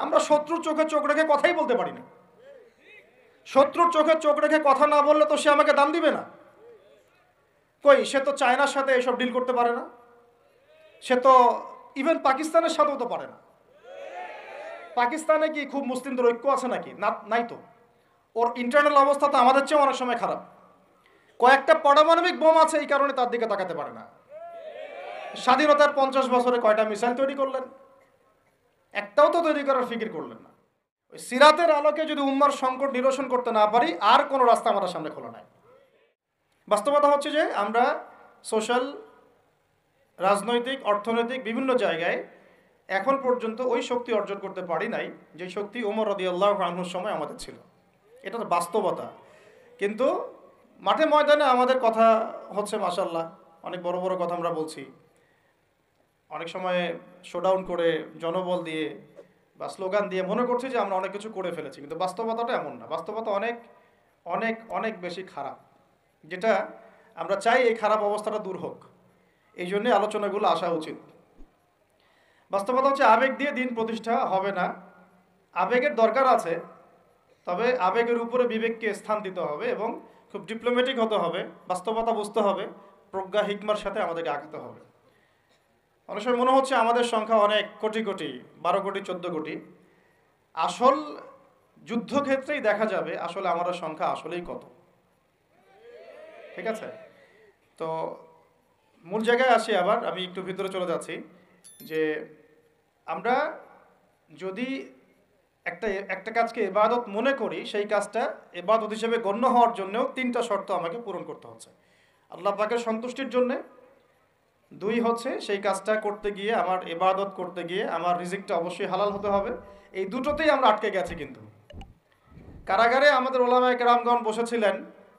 আমরা শত্রুর চোখে চোখ রেখে কথাই বলতে পারি না। শত্রুর চোখে চোখ রেখে কথা না বললে তো সে আমাকে দাম দিবে না। কই, সে তো চায়নার সাথে এসব ডিল করতে পারে না, সে তো ইভেন পাকিস্তানের সাথেও তো পারে না। পাকিস্তানে কি খুব মুসলিমদের ঐক্য আছে নাকি? না, নাই তো। ওর ইন্টারনাল অবস্থা তো আমাদের চেয়ে অনেক সময় খারাপ। কয়েকটা পারমাণবিক বোম আছে, এই কারণে তার দিকে তাকাতে পারে না। স্বাধীনতার 50 বছরে কয়টা মিসাইল তৈরি করলেন? একটাও তো তৈরি করার ফিকির করলেন না। ওই সিরাতের আলোকে যদি উম্মার সংকট নিরসন করতে না পারি, আর কোনো রাস্তা আমাদের সামনে খোলা নাই। বাস্তবতা হচ্ছে যে আমরা সোশ্যাল, রাজনৈতিক, অর্থনৈতিক বিভিন্ন জায়গায় এখন পর্যন্ত ওই শক্তি অর্জন করতে পারি নাই যে শক্তি ওমর রাদিয়াল্লাহু আনহুর সময় আমাদের ছিল। এটা তো বাস্তবতা। কিন্তু মাঠে ময়দানে আমাদের কথা হচ্ছে মাশাআল্লাহ, অনেক বড় বড় কথা আমরা বলছি, অনেক সময় শোডাউন করে জনবল দিয়ে বা স্লোগান দিয়ে মনে করছি যে আমরা অনেক কিছু করে ফেলেছি, কিন্তু বাস্তবতাটা এমন না। বাস্তবতা অনেক অনেক অনেক বেশি খারাপ, যেটা আমরা চাই এই খারাপ অবস্থাটা দূর হোক। এই জন্যে আলোচনাগুলো আসা উচিত। বাস্তবতা হচ্ছে আবেগ দিয়ে দিন প্রতিষ্ঠা হবে না। আবেগের দরকার আছে, তবে আবেগের উপরে বিবেককে স্থান দিতে হবে এবং খুব ডিপ্লোম্যাটিক হতে হবে, বাস্তবতা বুঝতে হবে, প্রজ্ঞা হিকমার সাথে আমাদেরকে আগাতে হবে। অনেক সময় মনে হচ্ছে আমাদের সংখ্যা অনেক, কোটি কোটি, 12 কোটি 14 কোটি। আসল যুদ্ধক্ষেত্রেই দেখা যাবে আসলে আমাদের সংখ্যা আসলেই কত। ঠিক আছে? তো মূল জায়গায় আসি আবার, আমি একটু ভিতরে চলে যাচ্ছি যে আমরা যদি একটা একটা কাজকে ইবাদত মনে করি, সেই কাজটা ইবাদত হিসেবে গণ্য হওয়ার জন্যও 3টা শর্ত আমাকে পূরণ করতে হচ্ছে। আল্লাহ পাকের সন্তুষ্টির জন্যে, 2 হচ্ছে সেই কাজটা করতে গিয়ে, আমার ইবাদত করতে গিয়ে আমার রিজিকটা অবশ্যই হালাল হতে হবে। এই দুটোতেই আমরা আটকে গেছি। কিন্তু কারাগারে আমাদের ওলামায়ে কেরামগণ বসেছিলেন,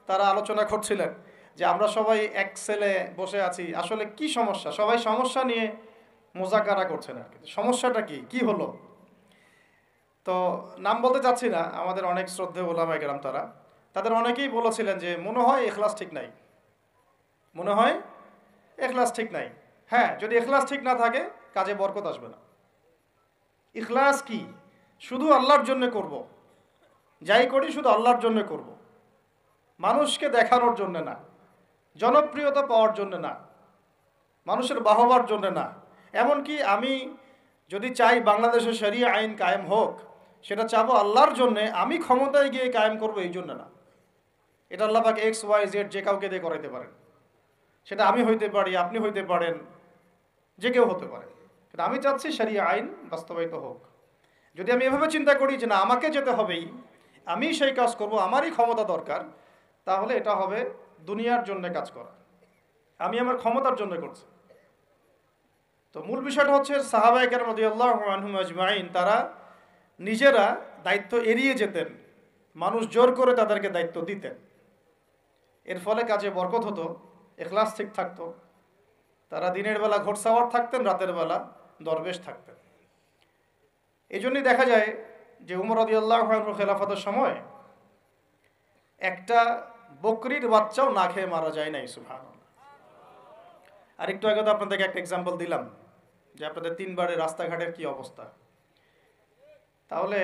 তারা আলোচনা করছিলেন যে আমরা সবাই এক সেলে বসে আছি, আসলে কি সমস্যা? সবাই সমস্যা নিয়ে মোজাকারা করছেন আর কি। সমস্যাটা কি, কি হলো? তো নাম বলতে চাচ্ছি না, আমাদের অনেক শ্রদ্ধেয় ওলামায়ে কেরাম তাদের অনেকেই বলেছিলেন যে মনে হয় ইখলাস ঠিক নাই, মনে হয় ইখলাস ঠিক নাই। হ্যাঁ, যদি ইখলাস ঠিক না থাকে কাজে বরকত আসবে না। ইখলাস কি? শুধু আল্লাহর জন্য করব, যাই করি শুধু আল্লাহর জন্য করব, মানুষকে দেখানোর জন্য না, জনপ্রিয়তা পাওয়ার জন্য না, মানুষের বাহবার জন্য না। এমনকি আমি যদি চাই বাংলাদেশে শরিয়া আইন কায়েম হোক, সেটা চাবো আল্লাহর জন্যে, আমি ক্ষমতায় গিয়ে কায়েম করবো এই জন্য না। এটা আল্লাহ পাক XYZ যে কাউকে দিয়ে করাইতে পারেন। সেটা আমি হইতে পারি, আপনি হইতে পারেন, যে কেউ হতে পারে। কিন্তু আমি চাচ্ছি শরিয়া আইন বাস্তবায়িত হোক। যদি আমি এভাবে চিন্তা করি যে না, আমাকে যেতে হবেই, আমি সেই কাজ করব, আমারই ক্ষমতা দরকার, তাহলে এটা হবে দুনিয়ার জন্য কাজ করা, আমি আমার ক্ষমতার জন্য করছি। তো মূল বিষয়টা হচ্ছে সাহাবায়ে কেরাম রাদিয়াল্লাহু আনহুম আজমাইন তারা নিজেরা দায়িত্ব এড়িয়ে যেতেন, মানুষ জোর করে তাদেরকে দায়িত্ব দিতেন। এর ফলে কাজে বরকত হতো, ইখলাস ঠিক থাকতো। তারা দিনের বেলা ঘোড়সাওয়ার থাকতেন, রাতের বেলা দরবেশ থাকতেন। এই জন্যই দেখা যায় যে উমর রাদিয়াল্লাহু আনহুর খেলাফতের সময় একটা বকরির বাচ্চাও না খেয়ে মারা যায় নাই। সুবহানাল্লাহ। আর একটু আগে তো আপনাদেরকে একটা এক্সাম্পল দিলাম যে আপনাদের 3 বারের রাস্তাঘাটের কি অবস্থা। তাহলে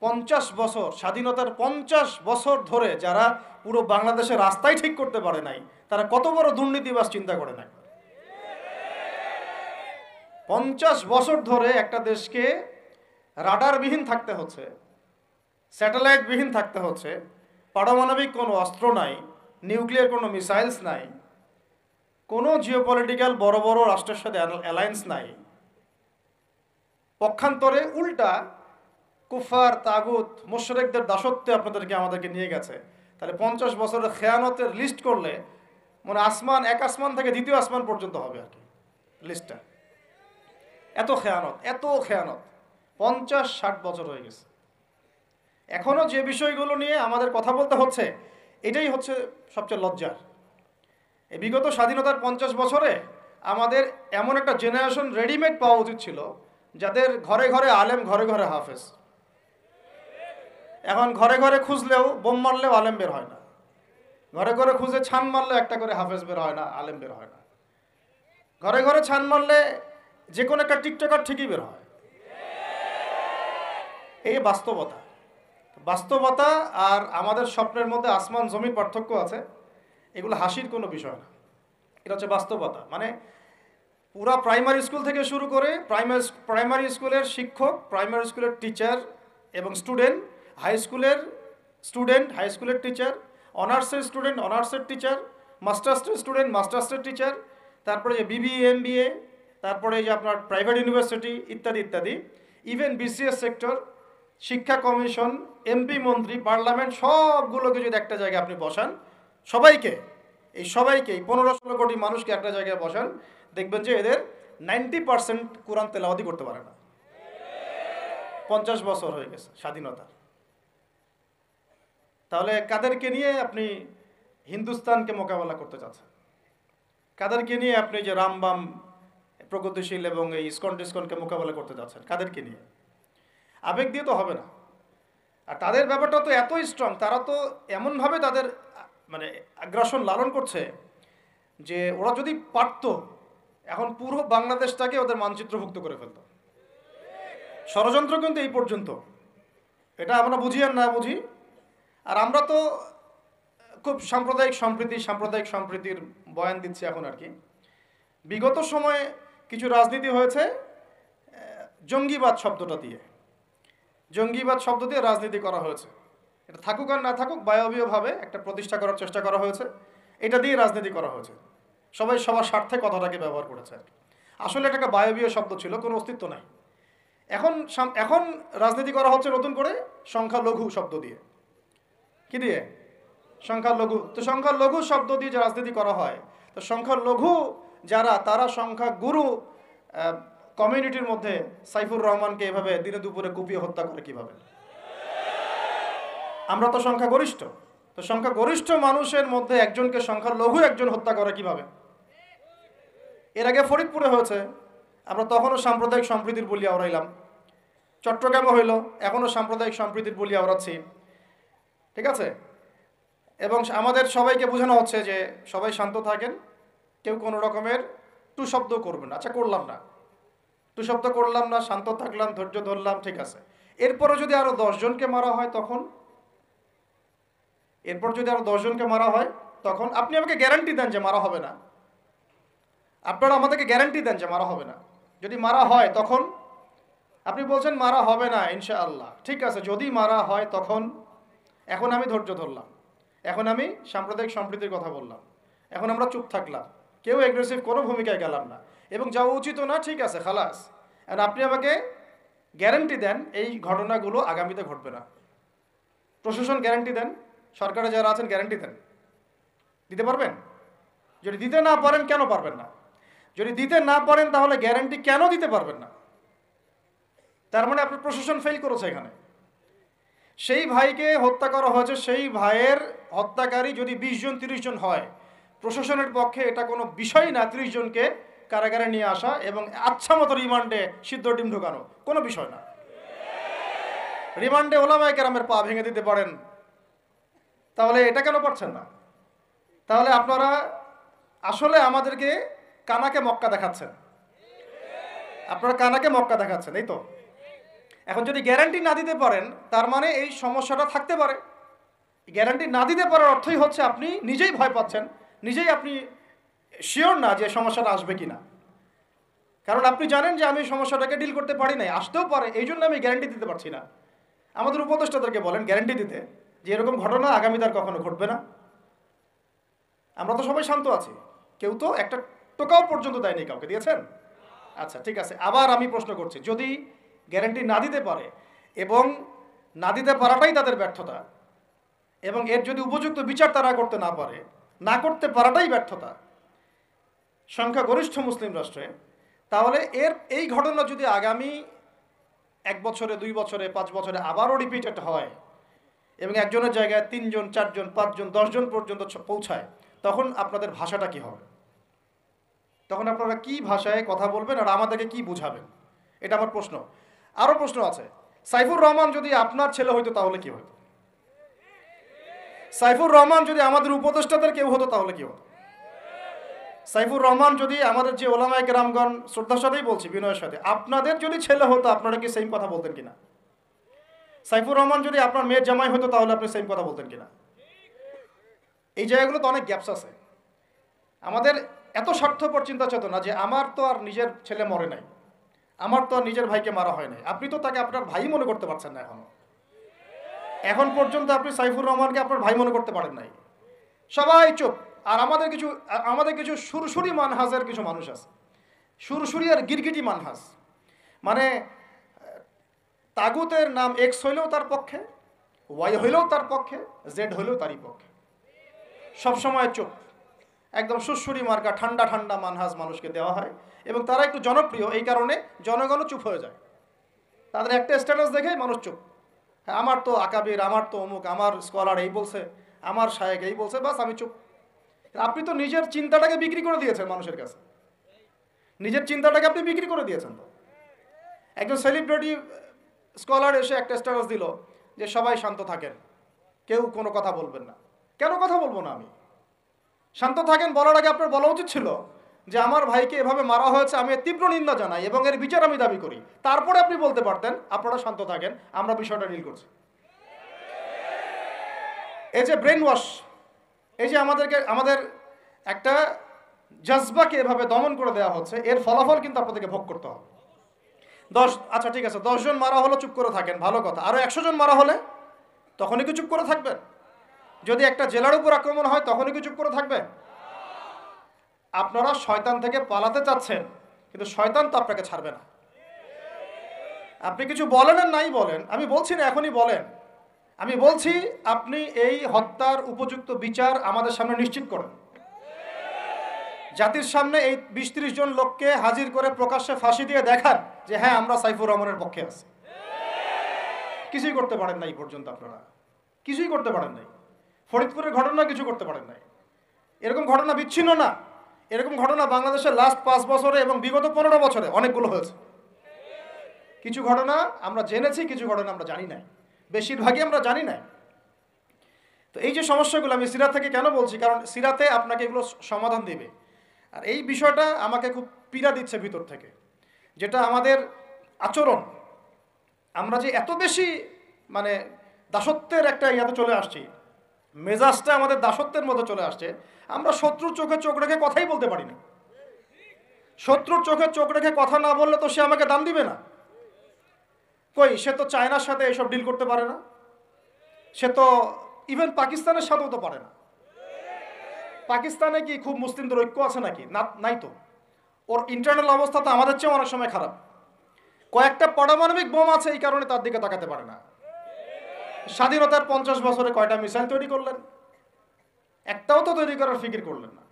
50 বছর, স্বাধীনতার 50 বছর ধরে যারা পুরো বাংলাদেশের রাস্তাই ঠিক করতে পারে নাই, তারা কত বড় দুর্নীতিবাজ চিন্তা করে নাই। 50 বছর ধরে একটা দেশকে রাডারবিহীন থাকতে হচ্ছে, স্যাটেলাইটবিহীন থাকতে হচ্ছে, পারমাণবিক কোনো অস্ত্র নাই, নিউক্লিয়ার কোনো মিসাইলস নাই, কোনো জিওপলিটিক্যাল বড় বড় রাষ্ট্রের সাথে অ্যালায়েন্স নাই। পক্ষান্তরে উল্টা কুফার, তাগুত, মুশরিকদের দাসত্বে আপনাদেরকে আমাদেরকে নিয়ে গেছে। তাহলে 50 বছরের খেয়ানতের লিস্ট করলে মানে আসমান, এক আসমান থেকে দ্বিতীয় আসমান পর্যন্ত হবে আর কি লিস্টটা। এত খেয়ানত, এত খেয়ানত, 50-60 বছর হয়ে গেছে। এখনও যে বিষয়গুলো নিয়ে আমাদের কথা বলতে হচ্ছে, এটাই হচ্ছে সবচেয়ে লজ্জার। এই বিগত স্বাধীনতার 50 বছরে আমাদের এমন একটা জেনারেশন রেডিমেড পাওয়া উচিত ছিল, যাদের ঘরে ঘরে আলেম, ঘরে ঘরে হাফেজ। এখন ঘরে ঘরে খুঁজলেও, বোম মারলেও আলেম বের হয় না, ঘরে ঘরে খুঁজে ছান মারলেও একটা করে হাফেজ বের হয় না, আলেম বের হয় না। ঘরে ঘরে ছান মারলে যে কোনো একটা টিকটকার ঠিকই বের হয়। এই বাস্তবতা। বাস্তবতা আর আমাদের স্বপ্নের মধ্যে আসমান জমির পার্থক্য আছে। এগুলো হাসির কোনো বিষয় না, এটা হচ্ছে বাস্তবতা। মানে পুরা প্রাইমারি স্কুল থেকে শুরু করে প্রাইমারি স্কুলের শিক্ষক, প্রাইমারি স্কুলের টিচার এবং স্টুডেন্ট, হাই স্কুলের টিচার, অনার্সের স্টুডেন্ট, অনার্সের টিচার, মাস্টার্সের স্টুডেন্ট, মাস্টার্সের টিচার, তারপরে যে বিবিএ, এমবিএ, তারপরে যে আপনার প্রাইভেট ইউনিভার্সিটি ইত্যাদি ইত্যাদি, ইভেন বিসিএস সেক্টর, শিক্ষা কমিশন, এমপি, মন্ত্রী, পার্লামেন্ট, সবগুলোকে যদি একটা জায়গায় আপনি বসান, সবাইকে এই 15-16 কোটি মানুষকে একটা জায়গায় বসান, দেখবেন যে এদের 90% কোরআন তেলাওয়াতি করতে পারে না। 50 বছর হয়ে গেছে স্বাধীনতা। তাহলে কাদেরকে নিয়ে আপনি হিন্দুস্তানকে মোকাবেলা করতে চাচ্ছেন? কাদেরকে নিয়ে আপনি যে রামবাম, প্রগতিশীল এবং এই ইসকন টিসকনকে মোকাবেলা করতে যাচ্ছেন? কাদেরকে নিয়ে? আবেগ দিয়ে তো হবে না। আর তাদের ব্যাপারটা তো এতই স্ট্রং, তারা তো এমনভাবে তাদের মানে আগ্রাসন লালন করছে যে ওরা যদি পারতো এখন পুরো বাংলাদেশটাকে ওদের মানচিত্রভুক্ত করে ফেলতো। ষড়যন্ত্র কিন্তু এই পর্যন্ত, এটা আমরা বুঝি আর না বুঝি। আর আমরা তো খুব সাম্প্রদায়িক সম্প্রীতির বয়ান দিচ্ছি এখন আর কি। বিগত সময়ে কিছু রাজনীতি হয়েছে জঙ্গিবাদ শব্দ দিয়ে রাজনীতি করা হয়েছে। এটা থাকুক আর না থাকুক, বায়বীয়ভাবে একটা প্রতিষ্ঠা করার চেষ্টা করা হয়েছে, এটা দিয়ে রাজনীতি করা হয়েছে। সবাই সবার স্বার্থে কথাটাকে ব্যবহার করেছে। আসলে এটা একটা বায়বীয় শব্দ ছিল, কোনো অস্তিত্ব নাই। এখন রাজনীতি করা হচ্ছে নতুন করে সংখ্যালঘু শব্দ দিয়ে। কি দিয়ে? সংখ্যালঘু। তো সংখ্যালঘু শব্দ দিয়ে যে রাজনীতি করা হয়, তো সংখ্যালঘু যারা, তারা সংখ্যাগুরু কমিউনিটির মধ্যে সাইফুর রহমানকে এভাবে দিনে দুপুরে কুপিয়ে হত্যা করে কিভাবে? আমরা তো সংখ্যাগরিষ্ঠ, তো সংখ্যাগরিষ্ঠ মানুষের মধ্যে একজনকে সংখ্যালঘু একজন হত্যা করে কিভাবে? এর আগে ফরিদপুরে হয়েছে, আমরা তখনও সাম্প্রদায়িক সম্প্রীতির বলি আওড়াইলাম। চট্টগ্রামে হইল, এখনও সাম্প্রদায়িক সম্প্রীতির বলি আওড়াচ্ছি। ঠিক আছে? এবং আমাদের সবাইকে বোঝানো হচ্ছে যে সবাই শান্ত থাকেন, কেউ কোনো রকমের টু শব্দ করবেন। আচ্ছা, করলাম না, টু শব্দ করলাম না, শান্ত থাকলাম, ধৈর্য ধরলাম, ঠিক আছে। এরপরে যদি আরো 10 জনকে মারা হয় তখন? তখন আপনি আমাকে গ্যারান্টি দেন যে মারা হবে না। আপনারা আমাদেরকে গ্যারান্টি দেন যে মারা হবে না। যদি মারা হয় তখন? আপনি বলছেন মারা হবে না ইনশাআল্লাহ, ঠিক আছে, যদি মারা হয় তখন? এখন আমি ধৈর্য ধরলাম, এখন আমি সাম্প্রদায়িক সম্প্রীতির কথা বললাম, এখন আমরা চুপ থাকলাম, কেউ অ্যাগ্রেসিভ কোনো ভূমিকায় গেলাম না, এবং যাওয়া উচিত না, ঠিক আছে, খালাস। আর আপনি আমাকে গ্যারান্টি দেন এই ঘটনাগুলো আগামীতে ঘটবে না। প্রশাসন গ্যারান্টি দেন, সরকারে যারা আছেন গ্যারান্টি দেন। দিতে পারবেন? যদি দিতে না পারেন, কেন পারবেন না? যদি দিতে না পারেন তাহলে গ্যারান্টি কেন দিতে পারবেন না? তার মানে আপনার প্রশাসন ফেল করেছে এখানে। সেই ভাইকে হত্যা করা হয়েছে, সেই ভাইয়ের হত্যাকারী যদি 20 জন 30 জন হয়, প্রশাসনের পক্ষে এটা কোনো বিষয় না 30 জনকে কারাগারে নিয়ে আসা এবং আচ্ছা মতো রিমান্ডে সিদ্ধ ডিম ঢোকানো, কোনো বিষয় না। রিমান্ডে ওলামায়ে কেরামের পা ভেঙে দিতে পারেন, তাহলে এটা কেন পারছেন না? তাহলে আপনারা আসলে আমাদেরকে কানাকে মক্কা দেখাচ্ছেন। এই তো। এখন যদি গ্যারান্টি না দিতে পারেন, তার মানে এই সমস্যাটা থাকতে পারে। গ্যারান্টি না দিতে পারার অর্থই হচ্ছে আপনি নিজেই ভয় পাচ্ছেন, নিজেই আপনি শিওর না যে সমস্যাটা আসবে কিনা। কারণ আপনি জানেন যে আমি সমস্যাটাকে ডিল করতে পারি নাই, আসতেও পারে, এই জন্য আমি গ্যারান্টি দিতে পারছি না। আমাদের উপদেষ্টাদেরকে বলেন গ্যারান্টি দিতে যে এরকম ঘটনা আগামীতে আর কখনো ঘটবে না। আমরা তো সবাই শান্ত আছি, কেউ তো একটা টোকাও পর্যন্ত দেয়নি। কাউকে দিয়েছেন? আচ্ছা, ঠিক আছে। আবার আমি প্রশ্ন করছি, যদি গ্যারান্টি না দিতে পারে এবং না দিতে পারাটাই তাদের ব্যর্থতা, এবং এর যদি উপযুক্ত বিচার তারা করতে না পারে, না করতে পারাটাই ব্যর্থতা সংখ্যাগরিষ্ঠ মুসলিম রাষ্ট্রে, তাহলে এই ঘটনা যদি আগামী 1 বছরে, 2 বছরে, 5 বছরে আবারও রিপিটেড হয় এবং একজনের জায়গায় 3 জন, 4 জন, 5 জন, 10 জন পর্যন্ত পৌঁছায়, তখন আপনাদের ভাষাটা কি হবে? তখন আপনারা কি ভাষায় কথা বলবেন আর আমাদেরকে কি বুঝাবেন? এটা আমার প্রশ্ন। আরও প্রশ্ন আছে, সাইফুর রহমান যদি আপনার ছেলে হইতো তাহলে কি হতো? সাইফুর রহমান যদি আমাদের উপদেষ্টাদের কেউ হতো তাহলে কি হতো? সাইফুর রহমান যদি আমাদের যে ওলামায়ে কেরামগণ, শ্রদ্ধার সাথেই বলছি, বিনয়ের সাথে, আপনাদের যদি ছেলে হতো আপনারা কি সেম কথা বলতেন কিনা? সাইফুর রহমান যদি আপনার মেয়ের জামাই হতো তাহলে আপনি সেম কথা বলতেন কিনা? এই জায়গাগুলো তো অনেক গ্যাপস আছে। আমাদের এত স্বার্থপর চিন্তা চেতনা যে আমার তো আর নিজের ছেলে মরে নাই, আমার তো আর নিজের ভাইকে মারা হয় নাই, আপনি তো তাকে আপনার ভাই মনে করতে পারছেন না। এখন পর্যন্ত আপনি সাইফুর রহমানকে আপনার ভাই মনে করতে পারেন নাই। সবাই চুপ। আর আমাদের কিছু সুরসুরি মানহাজের কিছু মানুষ আছে, সুরসুরি আর গিরগিটি মানহাজ, মানে তাগুতের নাম এক্স হইলেও তার পক্ষে, ওয়াই হইলেও তার পক্ষে, জেড হইলেও তারই পক্ষে। সবসময় চুপ, একদম সুরসুরি মার্কা ঠান্ডা ঠান্ডা মানহাজ মানুষকে দেওয়া হয় এবং তারা একটু জনপ্রিয়, এই কারণে জনগণও চুপ হয়ে যায়। তাদের একটা স্ট্যাটাস দেখে মানুষ চুপ। হ্যাঁ, আমার তো আকাবির, আমার তো অমুক, আমার স্কলার এই বলছে, আমার শায়েক এই বলছে, বাস আমি চুপ। আপনি তো নিজের চিন্তাটাকে বিক্রি করে দিয়েছেন মানুষের কাছে, নিজের চিন্তাটাকে আপনি বিক্রি করে দিয়েছেন। তো একজন সেলিব্রিটি স্কলার এসে একটা স্ট্যাটাস দিল যে সবাই শান্ত থাকেন, কেউ কোনো কথা বলবেন না। কেন কথা বলবো না আমি? শান্ত থাকেন বলার আগে আপনার বলা উচিত ছিল যে আমার ভাইকে এভাবে মারা হয়েছে, আমি এর তীব্র নিন্দা জানাই এবং এর বিচার আমি দাবি করি। তারপরে আপনি বলতে পারতেন আপনারা শান্ত থাকেন, আমরা বিষয়টা ডিল করছি। এই যে ব্রেন ওয়াশ, এই যে আমাদের একটা জজবাকে এভাবে দমন করে দেওয়া হচ্ছে, এর ফলাফল কিন্তু আপনাদেরকে ভোগ করতে হবে। আচ্ছা ঠিক আছে, 10 জন মারা হলো চুপ করে থাকেন, ভালো কথা। আরো 100 জন মারা হলে তখনই কি চুপ করে থাকবেন? যদি একটা জেলার উপর আক্রমণ হয় তখনই কি চুপ করে থাকবেন? আপনারা শয়তান থেকে পালাতে চাচ্ছেন, কিন্তু শয়তান তো আপনাকে ছাড়বে না। আপনি কিছু বলেন আর নাই বলেন, আমি বলছি না এখনই বলেন, আমি বলছি আপনি এই হত্যার উপযুক্ত বিচার আমাদের সামনে নিশ্চিত করেন। জাতির সামনে এই 20-30 জন লোককে হাজির করে প্রকাশ্যে ফাঁসি দিয়ে দেখান যে হ্যাঁ আমরা সাইফুর রহমানের পক্ষে আছি। কিছুই করতে পারেন নাই পর্যন্ত, আপনারা কিছুই করতে পারেন নাই। ফরিদপুরের ঘটনা কিছু করতে পারেন নাই। এরকম ঘটনা বিচ্ছিন্ন না, এরকম ঘটনা বাংলাদেশের লাস্ট 5 বছরে এবং বিগত 15 বছরে অনেকগুলো হয়েছে। কিছু ঘটনা আমরা জেনেছি, কিছু ঘটনা আমরা জানি না, বেশিরভাগই আমরা জানি না। তো এই যে সমস্যাগুলো আমি সিরাত থেকে কেন বলছি, কারণ সিরাতে আপনাকে এগুলো সমাধান দিবে। আর এই বিষয়টা আমাকে খুব পীড়া দিচ্ছে ভিতর থেকে, যেটা আমাদের আচরণ, আমরা যে এত বেশি মানে দাসত্বের একটা ইয়াতে চলে আসছি, মেজাজটা আমাদের দাসত্বের মধ্যে চলে আসছে। আমরা শত্রুর চোখে চোখ রেখে কথাই বলতে পারি না। শত্রুর চোখে চোখ রেখে কথা না বললে তো সে আমাকে দাম দিবে না। কই, সে তো চায়নার সাথে এসব ডিল করতে পারে না, সে তো ইভেন পাকিস্তানের সাথেও তো পারে না। পাকিস্তানে কি খুব মুসলিমদের ঐক্য আছে নাকি? নাই তো। ওর ইন্টারনাল অবস্থা তো আমাদের চেয়ে অনেক সময় খারাপ। কয়েকটা পারমাণবিক বোম আছে, এই কারণে তার দিকে তাকাতে পারে না। স্বাধীনতার 50 বছরে কয়টা মিসাইল তৈরি করলেন? একটাও তো তৈরি করার ফিকির করলেন না।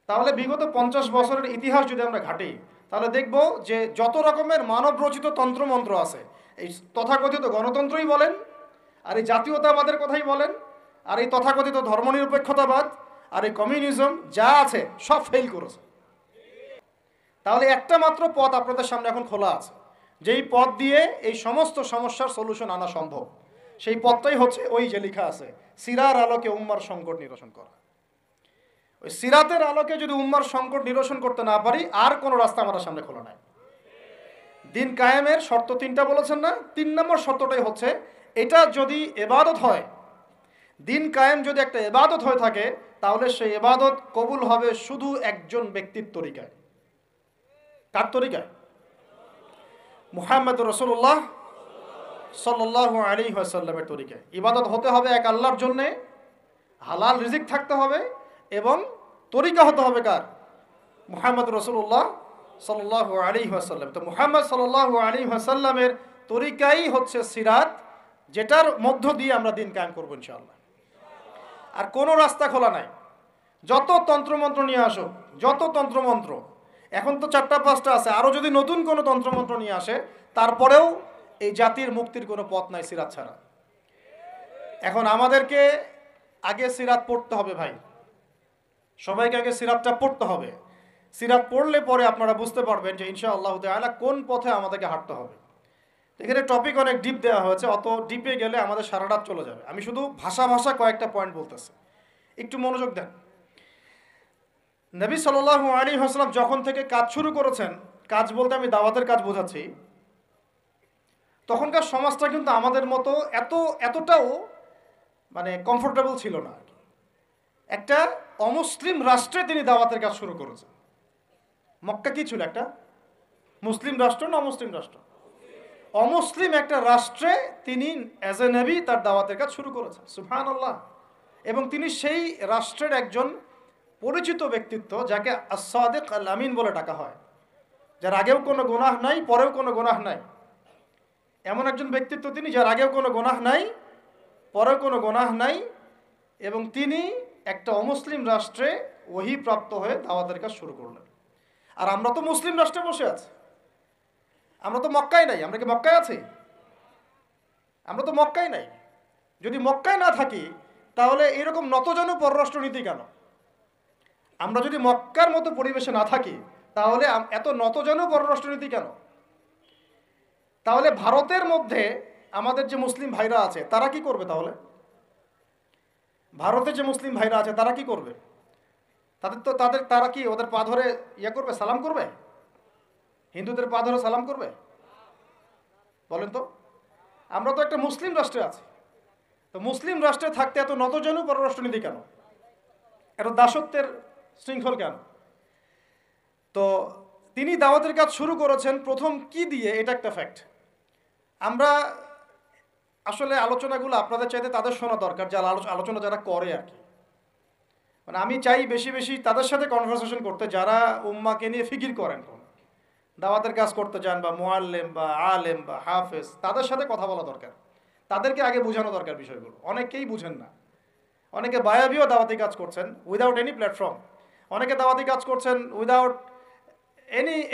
তাহলে বিগত 50 বছরের ইতিহাস যদি আমরা ঘাঁটি, তাহলে দেখব যে যত রকমের মানব রচিত তন্ত্রমন্ত্র আছে, এই তথাকথিত গণতন্ত্রই বলেন, আর এই জাতীয়তাবাদের কথাই বলেন, আর এই তথাকথিত ধর্মনিরপেক্ষতাবাদ, আর এই কমিউনিজম যা আছে সব ফেল করেছে। তাহলে একটা মাত্র পথ আপনাদের সামনে এখন খোলা আছে, যেই পথ দিয়ে এই সমস্ত সমস্যার সলিউশন আনা সম্ভব। সেই পথটাই হচ্ছে ওই যে লেখা আছে, সিরার আলোকে উম্মার সংকট নিরসন করা। ওই সিরাতের আলোকে যদি উম্মার সংকট নিরসন করতে না পারি, আর কোনো রাস্তা আমাদের সামনে খোলা নাই। দিন কায়েমের শর্ত 3টা বলেছেন না? 3 নম্বর শর্তটাই হচ্ছে এটা যদি ইবাদত হয়, দিন কায়েম যদি একটা ইবাদত হয়ে থাকে, তাহলে সেই ইবাদত কবুল হবে শুধু একজন ব্যক্তির তরিকায়। কার তরিকায়? মুহাম্মদ রাসূলুল্লাহ সাল্লাল্লাহু আলাইহি ওয়াসাল্লামের তরিকায়। ইবাদত হতে হবে এক আল্লাহর জন্যে, হালাল রিজিক থাকতে হবে এবং তরিকা হতে হবে কার? মুহাম্মদ রাসূলুল্লাহ সাল্লাল্লাহু আলাইহি ওয়াসাল্লাম। তো মুহাম্মদ সাল্লাল্লাহু আলাইহি ওয়াসাল্লামের তরিকাই হচ্ছে সিরাত, যেটার মধ্য দিয়ে আমরা দিন কায়েম করব ইনশাআল্লাহ। আর কোনো রাস্তা খোলা নাই। যত তন্ত্রমন্ত্র নিয়ে আসো, যত তন্ত্রমন্ত্র, এখন তো 4টা-5টা আছে, আরও যদি নতুন কোনো তন্ত্রমন্ত্র নিয়ে আসে, তারপরেও এই জাতির মুক্তির কোনো পথ নাই সিরাত ছাড়া। এখন আমাদেরকে আগে সিরাত পড়তে হবে ভাই, সবাইকে আগে সিরাতটা পড়তে হবে। সিরাত পড়লে পরে আপনারা বুঝতে পারবেন যে ইনশাআল্লাহ তাআলা কোন পথে আমাদেরকে হাঁটতে হবে। এখানে টপিক অনেক ডিপ দেওয়া হয়েছে, অত ডিপে গেলে আমাদের সারা রাত চলে যাবে। আমি শুধু ভাষা কয়েকটা পয়েন্ট বলতেছি, একটু মনোযোগ দেন। নবী সাল্লাল্লাহু আলাইহি ওয়াসাল্লাম যখন থেকে কাজ শুরু করেছেন, কাজ বলতে আমি দাওয়াতের কাজ বোঝাচ্ছি, তখনকার সমাজটা কিন্তু আমাদের মতো এতটাও মানে কমফোর্টেবল ছিল না। একটা অমুসলিম রাষ্ট্রে তিনি দাওয়াতের কাজ শুরু করেছেন। মক্কা কি ছিল? একটা মুসলিম রাষ্ট্র না অমুসলিম রাষ্ট্র? অমুসলিম একটা রাষ্ট্রে তিনি অ্যাজ এ নবী তার দাওয়াতের কাজ শুরু করেছেন। সুবহানাল্লাহ। এবং তিনি সেই রাষ্ট্রের একজন পরিচিত ব্যক্তিত্ব, যাকে আস-সাদিক আল আমিন বলে ডাকা হয়, যার আগেও কোনো গুনাহ নাই, পরেও কোনো গুনাহ নাই। এমন একজন ব্যক্তিত্ব তিনি, যার আগেও কোনো গুনাহ নাই, পরেও কোনো গুনাহ নাই, এবং তিনি একটা অমুসলিম রাষ্ট্রে ওহী প্রাপ্ত হয়ে দাওয়াতের কাজ শুরু করলেন। আর আমরা তো মুসলিম রাষ্ট্রে বসে আছি, আমরা তো মক্কায় নাই। আমরা কি মক্কায় আছি? আমরা তো মক্কায় নাই। যদি মক্কায় না থাকি তাহলে এরকম নতজানু পররাষ্ট্রনীতি কেন? আমরা যদি মক্কার মতো পরিবেশে না থাকি তাহলে এত নতজানু পররাষ্ট্রনীতি কেন? তাহলে ভারতের মধ্যে আমাদের যে মুসলিম ভাইরা আছে তারা কি করবে? তাহলে ভারতে যে মুসলিম ভাইরা আছে তারা কি করবে? তারা কি ওদের পা ধরে ইয়ে করবে, সালাম করবে? হিন্দুদের পা ধরে সালাম করবে? বলেন তো। আমরা তো একটা মুসলিম রাষ্ট্রে আছি, তো মুসলিম রাষ্ট্রে থাকতে এত নতজানু পররাষ্ট্রনীতি কেন? এত দাসত্বের শৃঙ্খল কেন? তো তিনি দাওয়াতের কাজ শুরু করেছেন প্রথম কি দিয়ে, এটা একটা ফ্যাক্ট। আমরা আসলে আলোচনাগুলো আপনাদের চাইতে তাদের শোনা দরকার, যারা আলোচনা যারা করে আর কি। মানে আমি চাই বেশি বেশি তাদের সাথে কনভারসেশন করতে, যারা উম্মাকে নিয়ে ফিকির করেন, দাওয়াতের কাজ করতে চান, বা মুআল্লিম বা আলেম বা হাফেজ, তাদের সাথে কথা বলা দরকার। তাদেরকে আগে বোঝানো দরকার বিষয়গুলো। অনেকেই বুঝেন না। অনেকে বায়াবিও দাওয়াতি কাজ করছেন উইদাউট এনি প্ল্যাটফর্ম। অনেকে দাওয়াতি কাজ করছেন উইদাউট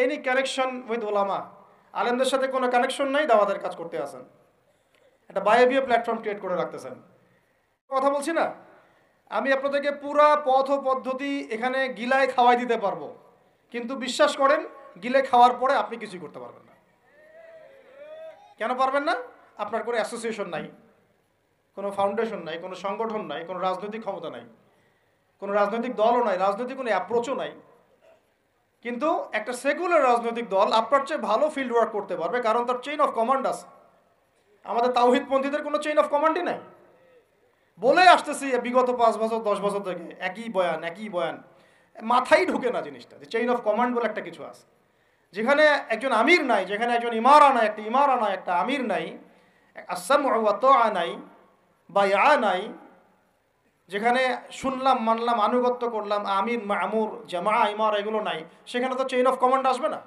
এনি কানেকশন উইথ ওলামা। আলেমদের সাথে কোনো কানেকশন নাই, দাওয়াতের কাজ করতে আসেন, একটা বায়াবিও প্ল্যাটফর্ম ক্রিয়েট করে রাখতেছেন। কথা বলছি না, আমি আপনাদেরকে পুরা পথ পদ্ধতি এখানে গিলায় খাওয়াই দিতে পারবো, কিন্তু বিশ্বাস করেন গিলে খাওয়ার পরে আপনি কিছুই করতে পারবেন না। কেন পারবেন না? আপনার কোনো অ্যাসোসিয়েশন নাই, কোনো ফাউন্ডেশন নাই, কোনো সংগঠন নাই, কোনো রাজনৈতিক ক্ষমতা নাই, কোনো রাজনৈতিক দলও নাই, রাজনৈতিক কোনো অ্যাপ্রোচও নাই। কিন্তু একটা সেকুলার রাজনৈতিক দল আপনার চেয়ে ভালো ফিল্ড ওয়ার্ক করতে পারবে, কারণ তার চেইন অফ কমান্ড আছে। আমাদের তাওহীদপন্থীদের কোনো চেইন অফ কমান্ডই নাই। বলে আসতেছি বিগত 5 বছর 10 বছর থেকে একই বয়ান, মাথায় ঢুকে না জিনিসটা, যে চেইন অফ কমান্ড বলে একটা কিছু আছে। যেখানে একজন আমির নাই, যেখানে একজন ইমারা নাই, একটা আমির নাই, আস-সামউ ওয়া তাআ নাই, বায়আ নাই, যেখানে শুনলাম মানলাম আনুগত্য করলাম, আমির মামুর জামাআ ইমারা এগুলো নাই, সেখানে তো চেইন অফ কমান্ড আসবে না।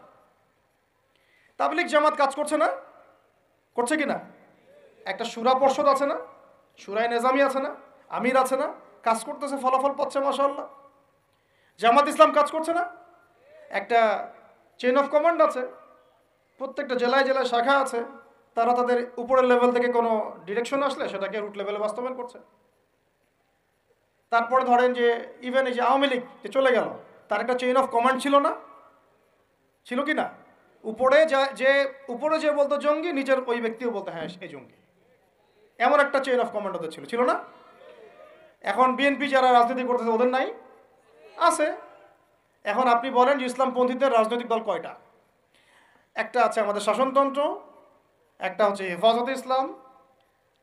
তাবলীগ জামাত কাজ করছে না? করছে কি না? একটা শুরা পর্ষদ আছে না, শুরায়ে নিজামি আছে না, আমির আছে না, কাজ করতেছে, ফলাফল পাচ্ছে মাশাআল্লাহ। জামাত ইসলাম কাজ করছে না? একটা চেইন অফ কমান্ড আছে, প্রত্যেকটা জেলায় জেলায় শাখা আছে, তারা তাদের উপরের লেভেল থেকে কোনো ডিরেকশন আসলে সেটাকে রুট লেভেলে বাস্তবায়ন করছে। তারপরে ধরেন যে ইভেন এই যে আওয়ামী লীগ যে চলে গেল, তার একটা চেইন অফ কমান্ড ছিল না? ছিল কি না? উপরে যে বলতো জঙ্গি, নিচের ওই ব্যক্তিও বলতো হ্যাঁ এই জঙ্গি, এমন একটা চেইন অফ কমান্ড ওদের ছিল না? এখন বিএনপি যারা রাজনীতি করতেছে ওদের নাই? আছে। এখন আপনি বলেন যে ইসলামপন্থীদের রাজনৈতিক দল কয়টা? একটা আছে আমাদের শাসনতন্ত্র, একটা হচ্ছে হেফাজতে ইসলাম,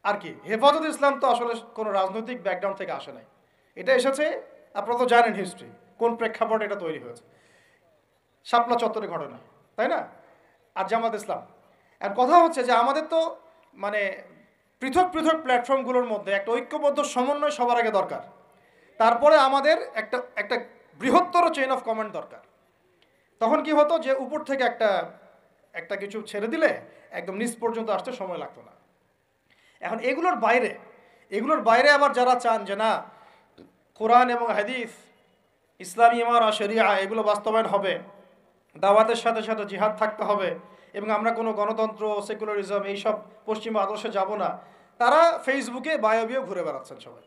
আর কি হেফাজতে ইসলাম তো আসলে কোনো রাজনৈতিক ব্যাকগ্রাউন্ড থেকে আসে নাই, এটা এসেছে, আপনারা তো জানেন হিস্ট্রি, কোন প্রেক্ষাপটে এটা তৈরি হয়েছে, শাপলা চত্বরে ঘটনা, তাই না? আর জামাত ইসলাম। আর কথা হচ্ছে যে আমাদের তো মানে পৃথক পৃথক প্ল্যাটফর্মগুলোর মধ্যে একটা ঐক্যবদ্ধ সমন্বয় সবার আগে দরকার, তারপরে আমাদের একটা বৃহত্তর চেইন অফ কমান্ড দরকার। তখন কি হতো যে উপর থেকে একটা কিছু ছেড়ে দিলে একদম নিচ পর্যন্ত আসতে সময় লাগতো না। এখন এগুলোর বাইরে আবার যারা চান যে না, কোরআন এবং হাদিস, ইসলামী ইমারা, শরিয়া এগুলো বাস্তবায়ন হবে, দাওয়াতের সাথে সাথে জিহাদ থাকতে হবে, এবং আমরা কোনো গণতন্ত্র, সেকুলারিজম এইসব পশ্চিমা আদর্শে যাব না, তারা ফেসবুকে বায়োবিও ঘুরে বেড়াচ্ছেন। সবাই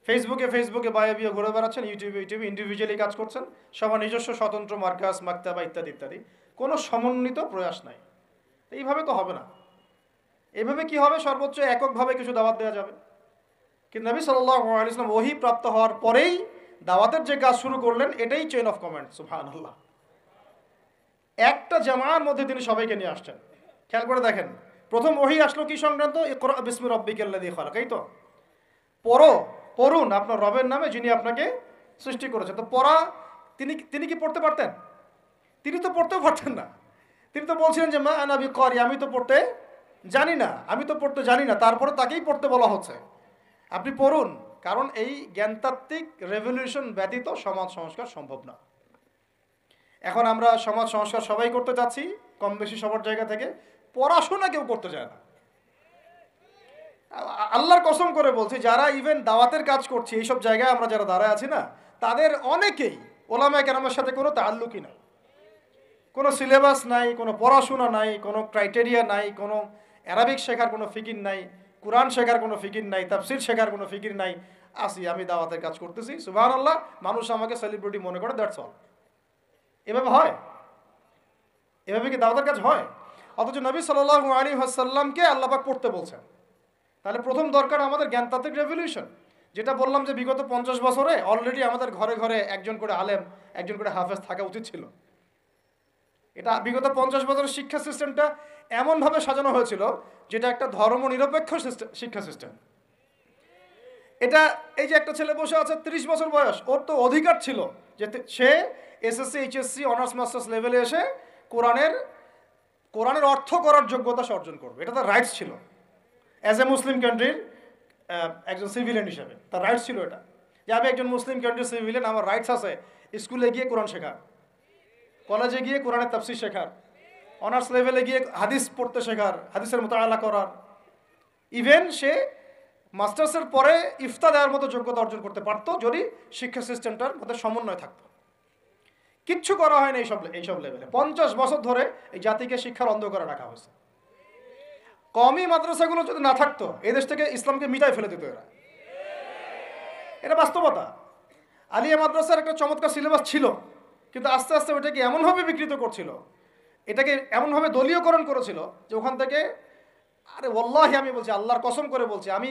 ফেসবুকে বায়োবিও ঘুরে বেড়াচ্ছেন, ইউটিউবে ইন্ডিভিজুয়ালি কাজ করছেন, সবার নিজস্ব স্বতন্ত্র মার্কাস, মাকতাবা ইত্যাদি ইত্যাদি, কোনো সমন্বিত প্রয়াস নাই। এইভাবে তো হবে না। এইভাবে কি হবে? সর্বোচ্চ এককভাবে কিছু দাওয়াত দেওয়া যাবে, কিন্তু নবী সাল্লাল্লাহু আলাইহি ওয়াসাল্লাম ওহী প্রাপ্ত হওয়ার পরেই দাওয়াতের যে কাজ শুরু করলেন, এটাই চেইন অফ কমান্ড। সুবহানাল্লাহ। একটা জামার মধ্যে তিনি সবাইকে নিয়ে আসছেন। খেয়াল করে দেখেন, প্রথম ওহী আসলো কি সংক্রান্ত? ইকরা বিসমি রাব্বিকাল্লাযী খালাক, এই তো। পড়ুন আপনার রবের নামে যিনি আপনাকে সৃষ্টি করেছেন। তো পড়া, তিনি কি পড়তে পারতেন? তিনি তো পড়তেও পারতেন না। তিনি তো বলছিলেন যে মা আনা বিকারি, আমি তো পড়তে জানি না, তারপরে তাকেই পড়তে বলা হচ্ছে। আপনি পড়ুন, কারণ এই জ্ঞানতাত্ত্বিক রেভলিউশন ব্যতীত সমাজ সংস্কার সম্ভব না। এখন আমরা সমাজ সংস্কার সবাই করতে চাচ্ছি, কম বেশি সবার জায়গা থেকে। পড়াশোনা কেউ করতে চায় না। আল্লাহর কসম করে বলছি, যারা ইভেন দাওয়াতের কাজ করছে এইসব জায়গায় আমরা যারা দাঁড়ায় আছি না, তাদের অনেকেই ওলামায়ে কেরামের সাথে কোনো তাআল্লুকই নাই, কোনো সিলেবাস নাই, কোনো পড়াশোনা নাই, কোনো ক্রাইটেরিয়া নাই, কোনো অ্যারাবিক শেখার কোনো ফিকির নাই, কোরআন শেখার কোনো ফিকির নাই, তাফসির শেখার কোনো ফিকির নাই। আমি দাওয়াতের কাজ করতেছি, সুবহানাল্লাহ, মানুষ আমাকে সেলিব্রিটি মনে করে, দ্যাটস অল। এভাবে হয়? এভাবে কি দাওয়াতের কাজ হয়? অথচ নবী সাল্লাল্লাহু আলাইহি ওয়াসাল্লামকে আল্লাহ পাক পড়তে বলছেন। তাহলে প্রথম দরকার আমাদের জ্ঞানতাত্ত্বিক রেভলিউশন। যেটা বললাম যে বিগত 50 বছরে অলরেডি আমাদের ঘরে ঘরে একজন করে আলেম, একজন করে হাফেজ থাকা উচিত ছিল। এটা বিগত 50 বছরের শিক্ষা সিস্টেমটা এমনভাবে সাজানো হয়েছিল যেটা একটা ধর্ম নিরপেক্ষ শিক্ষা সিস্টেম। এটা, এই যে একটা ছেলে বসে আছে 30 বছর বয়স, ওর তো অধিকার ছিল যে সে এসএসসি, এইচএসসি, অনার্স মাস্টার্স লেভেলে এসে কোরআনের অর্থ করার যোগ্যতা সে অর্জন করবে। এটা তার রাইটস ছিল অ্যাজ এ মুসলিম কান্ট্রির একজন সিভিলিয়ান হিসেবে। তার রাইটস ছিল এটা, যে আমি একজন মুসলিম কান্ট্রির সিভিলিয়ান, আমার রাইটস আছে স্কুলে গিয়ে কোরআন শেখার, কলেজে গিয়ে কোরআনের তাফসীর শেখার, অনার্স লেভেলে গিয়ে হাদিস পড়তে শেখার, হাদিসের মোতাআলা করার। ইভেন সে মাস্টার্সের পরে ইফতা দেওয়ার মতো যোগ্যতা অর্জন করতে পারতো যদি শিক্ষা সিস্টেমটার মধ্যে সমন্বয় থাকতো। কিচ্ছু করা হয় না এইসব লেভেলে। 50 বছর ধরে এই জাতিকে শিক্ষার অন্ধকারে রাখা হয়েছে। কওমি মাদ্রাসাগুলো যদি না থাকতো, এই দেশ থেকে ইসলামকে মিটাই ফেলে দিত এরা। এটা বাস্তবতা। আলিয়া মাদ্রাসার একটা চমৎকার সিলেবাস ছিল, কিন্তু আস্তে আস্তে ওটাকে এমনভাবে বিকৃত করছিল, এটাকে এমনভাবে দলীয়করণ করেছিল যে ওখান থেকে, আরে ওয়াল্লাহি আমি বলছি, আল্লাহর কসম করে বলছি, আমি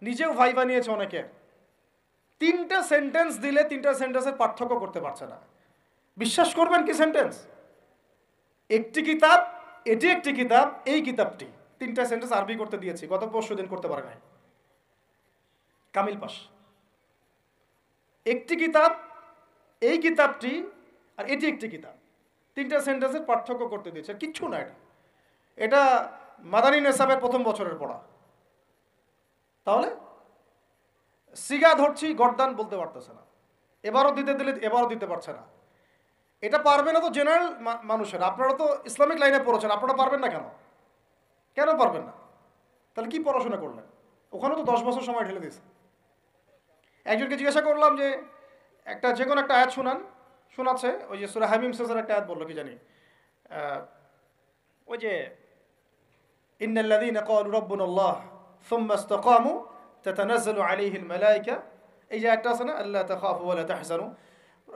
নিজেও ভাইবা নিয়েছি অনেকে, 3টা সেন্টেন্স দিলে 3টা সেন্টেন্সের পার্থক্য করতে পারছে না। বিশ্বাস করবেন কি সেন্টেন্স? একটি কিতাব, এটি একটি কিতাব, এই কিতাবটি, 3টা সেন্টেন্স আরবি করতে দিয়েছি, গত পরশুদিন করতে পারে নাই, কামিল পাস। একটি কিতাব, এই কিতাবটি, আর এটি একটি কিতাব, 3টা সেন্টেন্সের পার্থক্য করতে দিয়েছে। কিচ্ছু না এটা, এটা মাদানী নেসাবের প্রথম বছরের পড়া। তাহলে সিগা ধরছি, গর্দান বলতে পারতেছে না, এবারও দিতে দিলে এবারও দিতে পারছে না। এটা পারবে না তো জেনারেল মানুষের। আপনারা তো ইসলামিক লাইনে পড়েছেন, আপনারা পারবেন না কেন? কেন পারবেন না? তাহলে কি পড়াশোনা করলেন? ওখানে তো 10 বছর সময় ঢেলে দিয়েছে। একজনকে জিজ্ঞাসা করলাম যে যে কোনো একটা আয়াত শোনাচ্ছে, ওই যে সূরা হামিম শেষের একটা আয়াত বললো, কি জানি, ওই যে ইন্নাল্লাযীনা ক্বালু রাব্বুনাল্লাহ সুম্মা ইসতাকামু তাতানাজ্জালু আলাইহিল মালায়েকা, এই যে আয়াতটা আছে না, আল্লা তাখাফু ওয়া লা তাহজানু।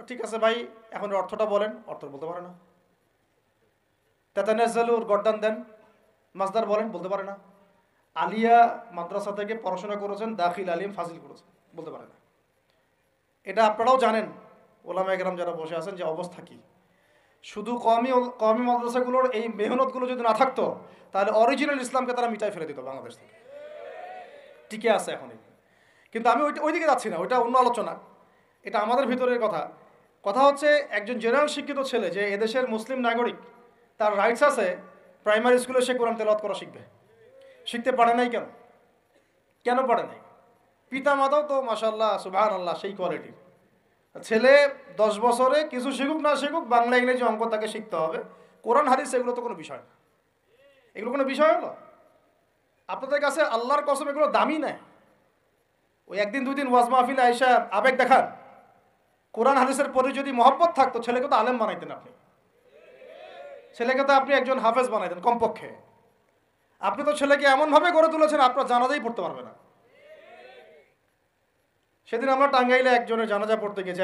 ঠিক আছে ভাই, এখন অর্থটা বলেন। অর্থ বলতে পারে না। তাতানাজ্জালুর গর্দান দেন, মাসদার বলেন, বলতে পারে না। আলিয়া মাদ্রাসা থেকে পড়াশোনা করেছেন, দাখিল আলিম ফাজিল করেছেন, বলতে পারে না। এটা আপনারাও জানেন, ওলামায়ে কেরাম যারা বসে আছেন, যে অবস্থা কি। শুধু কওমি মাদ্রাসাগুলোর এই মেহনতগুলো যদি না থাকতো, তাহলে অরিজিনাল ইসলামকে তারা মিটাই ফেলে দিত বাংলাদেশ থেকে। টিকে আছে এখন। কিন্তু আমি ওইদিকে যাচ্ছি না, ওইটা অন্য আলোচনা। এটা আমাদের ভিতরের কথা হচ্ছে, একজন জেনারেল শিক্ষিত ছেলে যে এদেশের মুসলিম নাগরিক, তার রাইটস আছে প্রাইমারি স্কুলে সে কোরআন তেলাওয়াত করা শিখবে। শিখতে পারে নাই কেন? কেন পারে নাই? পিতা মাতাও তো মাশাআল্লাহ সুবহানাল্লাহ সেই কোয়ালিটির। ছেলে 10 বছরে কিছু শিখুক না শিখুক, বাংলা ইংরেজি অঙ্ক তাকে শিখতে হবে। কোরআন হাদিস এগুলো তো কোনো বিষয় না। এগুলো কোনো বিষয় হলো? আপনাদের কাছে আল্লাহর কসম এগুলো দামি নাই। ওই একদিন 2 দিন ওয়াজ মাহফিলে আইসা আবেগ দেখান। কোরআন হাদিসের পরে যদি মহব্বত থাকতো, ছেলেকে তো আলেম বানাইতেন আপনি। ছেলেকে তো আপনি একজন হাফেজ বানাইতেন কমপক্ষে। আপনি তো ছেলেকে এমনভাবে গড়ে তুলেছেন, আপনার জানাজাই পড়তে পারবে না। সেদিন আমরা টাঙ্গাইলে একজনের জানাজা পড়তে গেছি,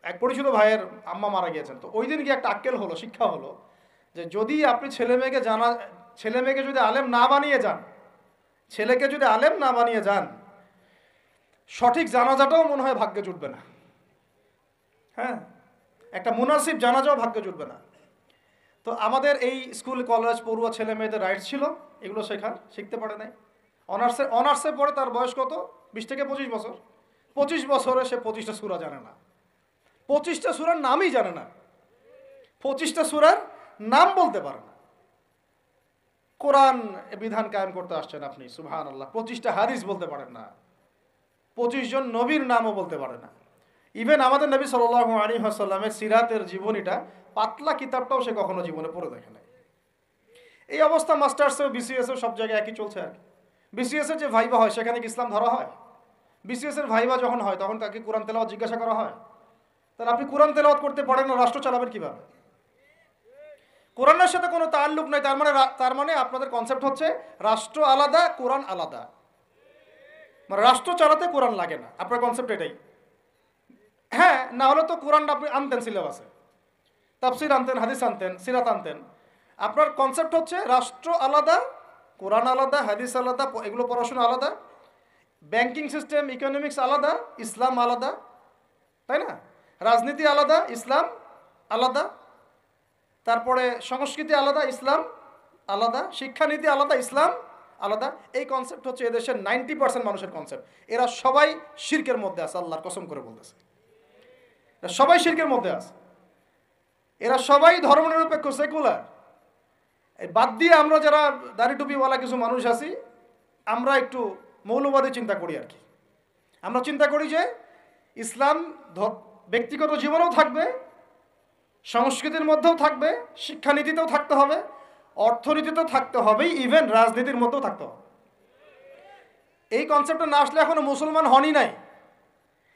এক পরিচিত ভাইয়ের আম্মা মারা গিয়েছেন। তো ওই দিন কি একটা আক্কেল হলো, শিক্ষা হলো, যে যদি আপনি ছেলে মেয়েকে যদি আলেম না বানিয়ে যান, ছেলেকে যদি আলেম না বানিয়ে যান, সঠিক জানাজাটাও মনে হয় ভাগ্যে জুটবে না। হ্যাঁ, একটা মুনাসিব জানাজাও ভাগ্যে জুটবে না। তো আমাদের এই স্কুল কলেজ পড়ুয়া ছেলে মেয়েদের রাইটস ছিল এগুলো শিখতে পারে নাই। অনার্সে পড়ে তার বয়স কত? 20 থেকে 25 বছর। 25 বছরে সে 25টা সূরা জানে না, 25টা সূরার নামই জানে না, 25টা সূরার নাম বলতে পারে না। কোরআন বিধান কায়েম করতে আসছেন আপনি, সুবহানাল্লাহ, 25টা হাদিস বলতে পারেন না, 25 জন নবীর নামও বলতে পারে না। ইভেন আমাদের নবী সাল্লাল্লাহু আলাইহি ওয়াসাল্লামের সিরাতের জীবনীটা, পাতলা কিতাবটাও সে কখনো জীবনে পড়ে দেখে নাই। এই অবস্থা মাস্টার্সেও বিসিএসেও সব জায়গায় একই চলছে আর কি। বিসিএসের যে ভাইবা হয় সেখানে কি ইসলাম ধরা হয়? বিসিএসের ভাইবা যখন হয় তখন তাকে কোরআন তেলাওয়াত জিজ্ঞাসা করা হয়? তাহলে আপনি কোরআন তেলাওয়াত করতে পারেন না, রাষ্ট্র চালাবেন কিভাবে? কোরআনের সাথে কোনো তাল্লুক নাই। তার মানে আপনাদের কনসেপ্ট হচ্ছে রাষ্ট্র আলাদা, কোরআন আলাদা, মানে রাষ্ট্র চালাতে কোরআন লাগে না, আপনার কনসেপ্ট এটাই। হ্যাঁ, না হলে তো কোরআনটা আপনি আনতেন সিলেবাসে, তাফসির আনতেন, হাদিস আনতেন, সিরাত আনতেন। আপনার কনসেপ্ট হচ্ছে রাষ্ট্র আলাদা, কোরআন আলাদা, হাদিস আলাদা, এগুলো পড়াশোনা আলাদা, ব্যাংকিং সিস্টেম, ইকোনমিক্স আলাদা, ইসলাম আলাদা, তাই না? রাজনীতি আলাদা, ইসলাম আলাদা, তারপরে সংস্কৃতি আলাদা, ইসলাম আলাদা, শিক্ষানীতি আলাদা, ইসলাম আলাদা। এই কনসেপ্ট হচ্ছে এদেশের 90% মানুষের কনসেপ্ট। এরা সবাই শিরকের মধ্যে আছে, আল্লাহর কসম করে বলতেছে, এরা সবাই শিরকের মধ্যে আছে। এরা সবাই ধর্মনিরপেক্ষ, সেকুলার। বাদ দিয়ে আমরা যারা দাড়ি টুপিওয়ালা কিছু মানুষ আছি, আমরা একটু মৌলবাদী চিন্তা করি আর কি। আমরা চিন্তা করি যে ইসলাম ব্যক্তিগত জীবনেও থাকবে, সংস্কৃতির মধ্যেও থাকবে, শিক্ষানীতিতেও থাকতে হবে, অর্থনীতিতেও থাকতে হবে, ইভেন রাজনীতির মধ্যেও থাকতে হবে। এই কনসেপ্টটা না আসলে এখনো মুসলমান হনই নাই।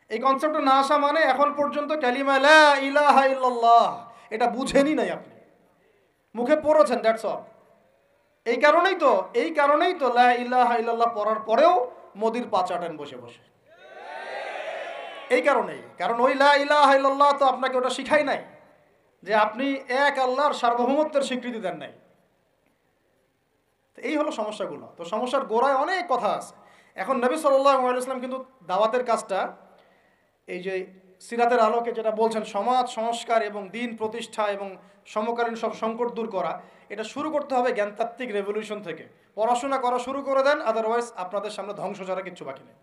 এই কনসেপ্টটা না আসা মানে এখন পর্যন্ত কালিমা লা ইলাহা ইল্লাল্লাহ এটা বুঝেনি নাই আপনি, মুখে পড়েছেন, দ্যাটস অল। এই কারণেই তো লা ইলাহা ইল্লাল্লাহ পড়ার পরেও মোদির পা চাটেন বসে বসে। এই কারণেই, কারণ ওই লা ইলাহা ইল্লাল্লাহ তো আপনাকে ওটা শিখাই নাই, যে আপনি এক আল্লাহর সার্বভৌমত্বের স্বীকৃতি দেন নাই। এই হলো সমস্যাগুলো। তো সমস্যার গোড়ায় অনেক কথা আছে। এখন নবী সাল্লাল্লাহু আলাইহি ওয়াসাল্লাম কিন্তু দাওয়াতের কাজটা, এই যে সিরাতের আলোকে যেটা বলছেন, সমাজ সংস্কার এবং দিন প্রতিষ্ঠা এবং সমকালীন সব সংকট দূর করা, এটা শুরু করতে হবে জ্ঞানতাত্ত্বিক রেভলিউশন থেকে। পড়াশোনা করা শুরু করে দেন, আদারওয়াইজ আপনাদের সামনে ধ্বংস ছাড়া কিচ্ছু বাকি নেই।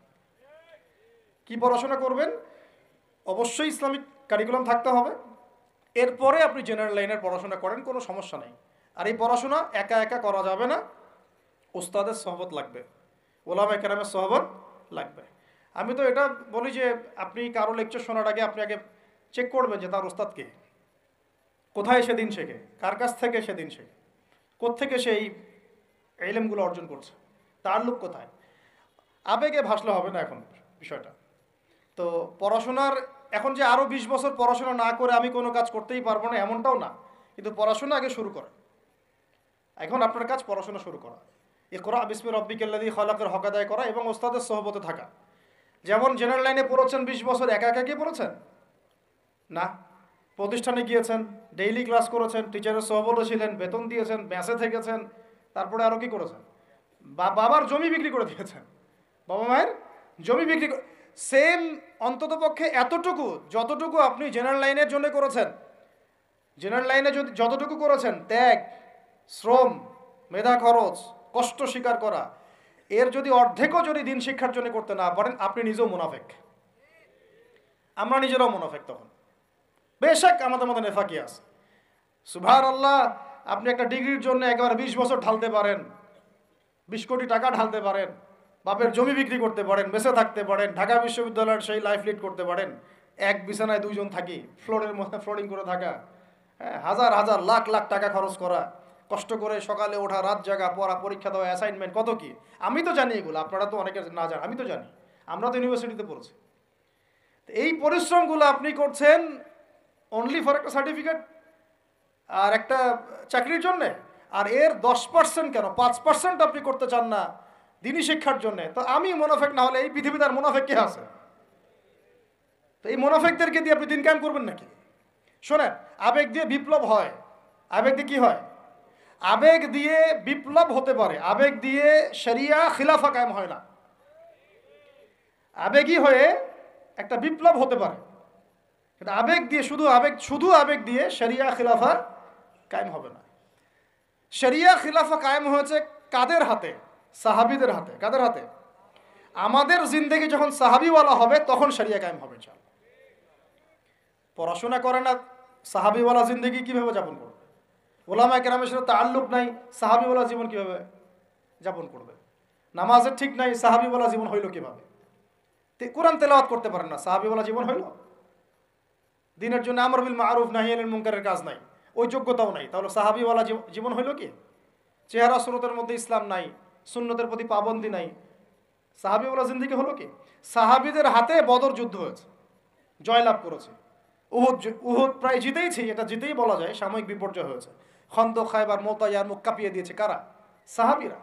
কি পড়াশোনা করবেন? অবশ্যই ইসলামিক কারিকুলাম থাকতে হবে। এরপরে আপনি জেনারেল লাইনের পড়াশোনা করেন, কোনো সমস্যা নেই। আর এই পড়াশোনা একা একা করা যাবে না, ওস্তাদের সহবত লাগবে, ওলামায়ে কেরামের সহবত লাগবে। আমি তো এটা বলি যে আপনি কারো লেকচার শোনার আগে আপনি আগে চেক করবেন যে তার ওস্তাদ কে, কোথায় সেদিন শেখে, কার কাছ থেকে সেদিন শেখে, কোত্থেকে সে এই ইলমগুলো অর্জন করছে, তার লোক কোথায়। আবেগে ভাসলে হবে না এখন বিষয়টা। তো পড়াশোনার এখন যে আরও 20 বছর পড়াশোনা না করে আমি কোনো কাজ করতেই পারবো না এমনটাও না, কিন্তু পড়াশোনা আগে শুরু করা। এখন আপনার কাজ পড়াশোনা শুরু করা, ইকরা বিসমি রাব্বিকাল্লাযী খালাকের হক আদায় করা এবং ওস্তাদের সহবতে থাকা। যেমন জেনারেল লাইনে পড়েছেন 20 বছর, একা একা কি পড়েছেন? না, প্রতিষ্ঠানে গিয়েছেন, ডেইলি ক্লাস করেছেন, টিচারের সহবতে ছিলেন, বেতন দিয়েছেন, ব্যাসে থেকেছেন, তারপরে আরও কি করেছেন? বাবার জমি বিক্রি করে দিয়েছেন, বাবা মায়ের জমি বিক্রি করে। সেম অন্ততপক্ষে এতটুকু যতটুকু আপনি জেনারেল লাইনের জন্য করেছেন, জেনারেল লাইনে যদি যতটুকু করেছেন, ত্যাগ, শ্রম, মেধা খরচ, কষ্ট স্বীকার করা, এর যদি অর্ধেকও যদি দিন শিক্ষার জন্য করতে না পারেন, আপনি নিজেও মুনাফেক। আমরা নিজেরাও মুনাফেক তখন। বেশক আমাদের মধ্যে নেফাকি আছে, সুবহানাল্লাহ। আপনি একটা ডিগ্রির জন্য একেবারে 20 বছর ঢালতে পারেন, 20 কোটি টাকা ঢালতে পারেন, বাপের জমি বিক্রি করতে পারেন, বেঁচে থাকতে পারেন, ঢাকা বিশ্ববিদ্যালয়ের সেই লাইফ লিড করতে পারেন, এক বিছানায় 2 জন থাকি, ফ্লোরের মধ্যে ফ্লোরিং করে থাকা, হ্যাঁ, হাজার হাজার লাখ লাখ টাকা খরচ করা, কষ্ট করে সকালে ওঠা, রাত জাগা, পড়া, পরীক্ষা দেওয়া, অ্যাসাইনমেন্ট, কত কি। আমি তো জানি এগুলো, আপনারা তো অনেকে না জানেন, আমি তো জানি, আমরা তো ইউনিভার্সিটিতে পড়েছি। এই পরিশ্রমগুলো আপনি করছেন অনলি ফর একটা সার্টিফিকেট আর একটা চাকরির জন্যে, আর এর 10% কেন 5% আপনি করতে চান না দিনী শিক্ষার জন্যে। তো আমি মুনাফেক না হলে এই পৃথিবীতে আর মুনাফেক কে আছে? তো এই মুনাফেকদেরকে দিয়ে আপনি দিন কায়েম করবেন নাকি? শোনেন, আবেগ দিয়ে বিপ্লব হয়। আবেগ দিয়ে কি হয়? আবেগ দিয়ে বিপ্লব হতে পারে, আবেগ দিয়ে শরিয়া খিলাফা কায়েম হয় না। আবেগই হয়ে একটা বিপ্লব হতে পারে, কিন্তু আবেগ দিয়ে শুধু আবেগ দিয়ে শরিয়া খিলাফা কায়েম হবে না। শরিয়া খিলাফা কায়েম হয়েছে কাদের হাতে? সাহাবীদের হাতে। কাদের হাতে? আমাদের জিন্দেগি যখন সাহাবীওয়ালা হবে তখন শরিয়া কায়েম হবে। চল, পড়াশোনা করে না, সাহাবীওয়ালা জিন্দেগি কিভাবে যাপন করবে? ওলামায়ে কেরামের সাথে তাআল্লুক নাই, সাহাবীওয়ালা জীবন কিভাবে যাপন করবে? নামাজের ঠিক নাই, সাহাবীওয়ালা জীবন হইল কিভাবে? কোরআন তেলাওয়াত করতে পারেন না, সাহাবীওয়ালা জীবন হইল? দিনের জন্য আমর বিল মারুফ নাহি আনিল মুনকারের কাজ নাই, ওই যোগ্যতাও নাই, তাহলে সাহাবীওয়ালা জীবন হইল কি? চেহারা সুরতের মধ্যে ইসলাম নাই, সুন্নতের প্রতি পাবন্দি নাই, সাহাবীওয়ালা জিন্দেগি হলো কি? সাহাবীদের হাতে বদর যুদ্ধ হয়েছে, জয়লাভ করেছে। উহুদ প্রায় জিতেইছি, এটা জিতেই বলা যায়, সাময়িক বিপর্যয় হয়েছে। খন্দক, খায়বার, মুতা, ইয়ারমুক কাঁপিয়ে দিয়েছে কারা? সাহাবীরা।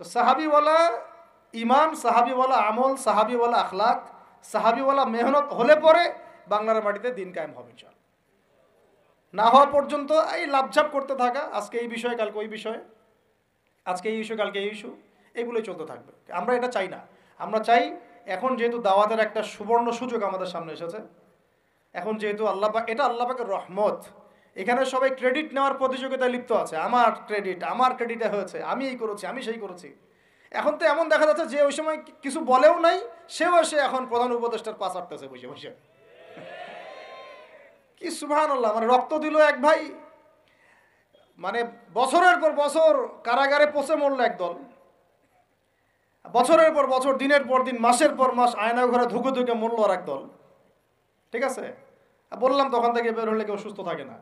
তো সাহাবীওয়ালা ইমান, সাহাবীওয়ালা আমল, সাহাবীওয়ালা আখলাক, সাহাবীওয়ালা মেহনত হলে পরে বাংলার মাটিতে দিন কায়েম হবে। চল, না হওয়া পর্যন্ত এই লাভঝাপ করতে থাকা, আজকে এই বিষয়ে কালকে ওই বিষয়ে, আজকে এই ইস্যু কালকে এই ইস্যু, এগুলোই চলতে থাকবে। আমরা এটা চাই না। আমরা চাই এখন যেহেতু দাওয়াতের একটা সুবর্ণ সুযোগ আমাদের সামনে এসেছে, এখন যেহেতু আল্লাহ পাক, এটা আল্লাহ পাকের রহমত, এখানে সবাই ক্রেডিট নেওয়ার প্রতিযোগিতায় লিপ্ত আছে। আমার ক্রেডিটে হয়েছে, আমি এই করেছি, আমি সেই করেছি। এখন তো এমন দেখা যাচ্ছে যে ওই সময় কিছু বলেও নাই, সেও এসে এখন প্রধান উপদেষ্টার পাশ আটতেছে বসে বসে। কি সুবহানাল্লাহ! মানে রক্ত দিল এক ভাই, মানে বছরের পর বছর কারাগারে পচে মরল একদল, বছরের পর বছর, দিনের পর দিন, মাসের পর মাস আয়না ঘরে ধুকে ধুকে মরল আর একদল। ঠিক আছে, বললাম তখন থেকে বের হলে কেউ সুস্থ থাকে না।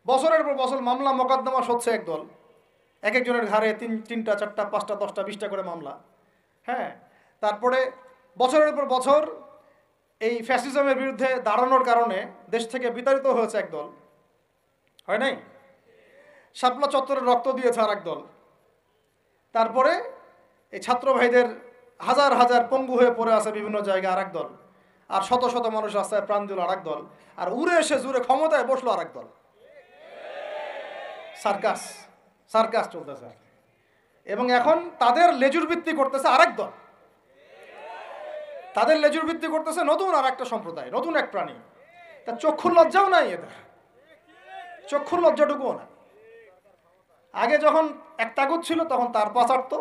বছরের পর বছর মামলা মোকদ্দমা হচ্ছে একদল, এক একজনের ঘাড়ে তিনটা, চারটা, পাঁচটা, 10টা, 20টা করে মামলা। হ্যাঁ, তারপরে বছরের পর বছর এই ফ্যাসিজমের বিরুদ্ধে দাঁড়ানোর কারণে দেশ থেকে বিতাড়িত হয়েছে একদল, হয় নাই? শাপলা চত্বরে রক্ত দিয়েছে আর একদল। তারপরে এই ছাত্র ভাইদের হাজার হাজার পঙ্গু হয়ে পড়ে আছে বিভিন্ন জায়গায় আর একদল, আর শত শত মানুষ রাস্তায় প্রাণ দিল আর একদল, আর উড়ে এসে জুড়ে ক্ষমতায় বসলো আর একদল। সার্কাস চলতেছে। এবং এখন তাদের লেজুর ভিত্তি করতেছে আরেক দল, তাদের লেজুর ভিত্তি করতেছে নতুন আর একটা সম্প্রদায়, নতুন এক প্রাণী। তা চক্ষুর লজ্জাও নাই এদের, চক্ষুর লজ্জাটুকুও না। আগে যখন এক তাগুত ছিল তখন তার পাশ আটতো,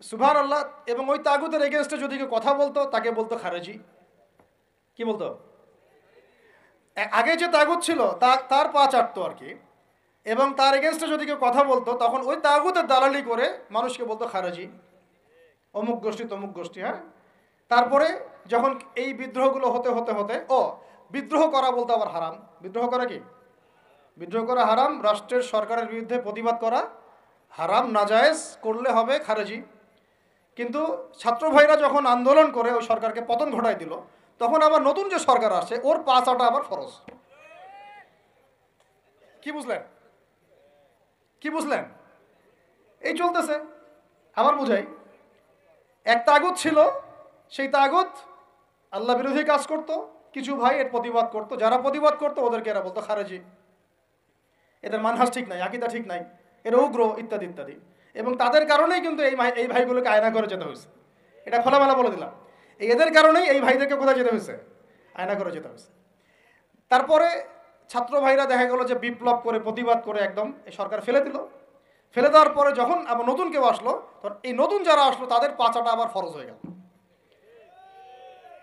সুবহানাল্লাহ, এবং ওই তাগুতের এগেনস্টে যদি কেউ কথা বলতো তাকে বলতো খারেজি। কি বলতো? আগে যে তাগুত ছিল তার পা চাটতো আর কি, এবং তার এগেনস্টে যদি কেউ কথা বলতো তখন ওই তাগুতের দালালি করে মানুষকে বলতো খারেজি, অমুক গোষ্ঠী তমুক গোষ্ঠী। হ্যাঁ, তারপরে যখন এই বিদ্রোহগুলো হতে হতে হতে বিদ্রোহ করা বলতে আবার হারাম। বিদ্রোহ করা কি? বিদ্রোহ করা হারাম, রাষ্ট্রের সরকারের বিরুদ্ধে প্রতিবাদ করা হারাম, নাজায়েজ, করলে হবে খারেজি। কিন্তু ছাত্র ভাইরা যখন আন্দোলন করে ওই সরকারকে পতন ঘটায় দিল, তখন আবার নতুন যে সরকার আসছে ওর পা চাটা আবার ফরজ। কি বুঝলেন? কি বুঝলেন? এই চলতেছে। আবার বুঝাই, এক তাগুত ছিল, সেই তাগুত আল্লাহ বিরোধী কাজ করত, কিছু ভাই এর প্রতিবাদ করত, যারা প্রতিবাদ করতো ওদেরকে এরা বলতো খারেজি, এদের মানহাজ ঠিক নাই, আকীদা ঠিক নাই, এরা উগ্র, ইত্যাদি ইত্যাদি। এবং তাদের কারণেই কিন্তু এই ভাইগুলোকে আয়না করে যেতে হয়েছে। এটা খোলামেলা বলে দিলাম, এদের কারণেই এই ভাইদেরকে কোথায় যেতে হয়েছে? আয়না করে যেতে হয়েছে। তারপরে ছাত্র ভাইরা দেখা গেল যে বিপ্লব করে, প্রতিবাদ করে একদম এই সরকার ফেলে দিল। ফেলে দেওয়ার পরে যখন আবার নতুন কেউ আসলো, তখন এই নতুন যারা আসলো তাদের পাচাটা আবার ফরজ হয়ে গেল।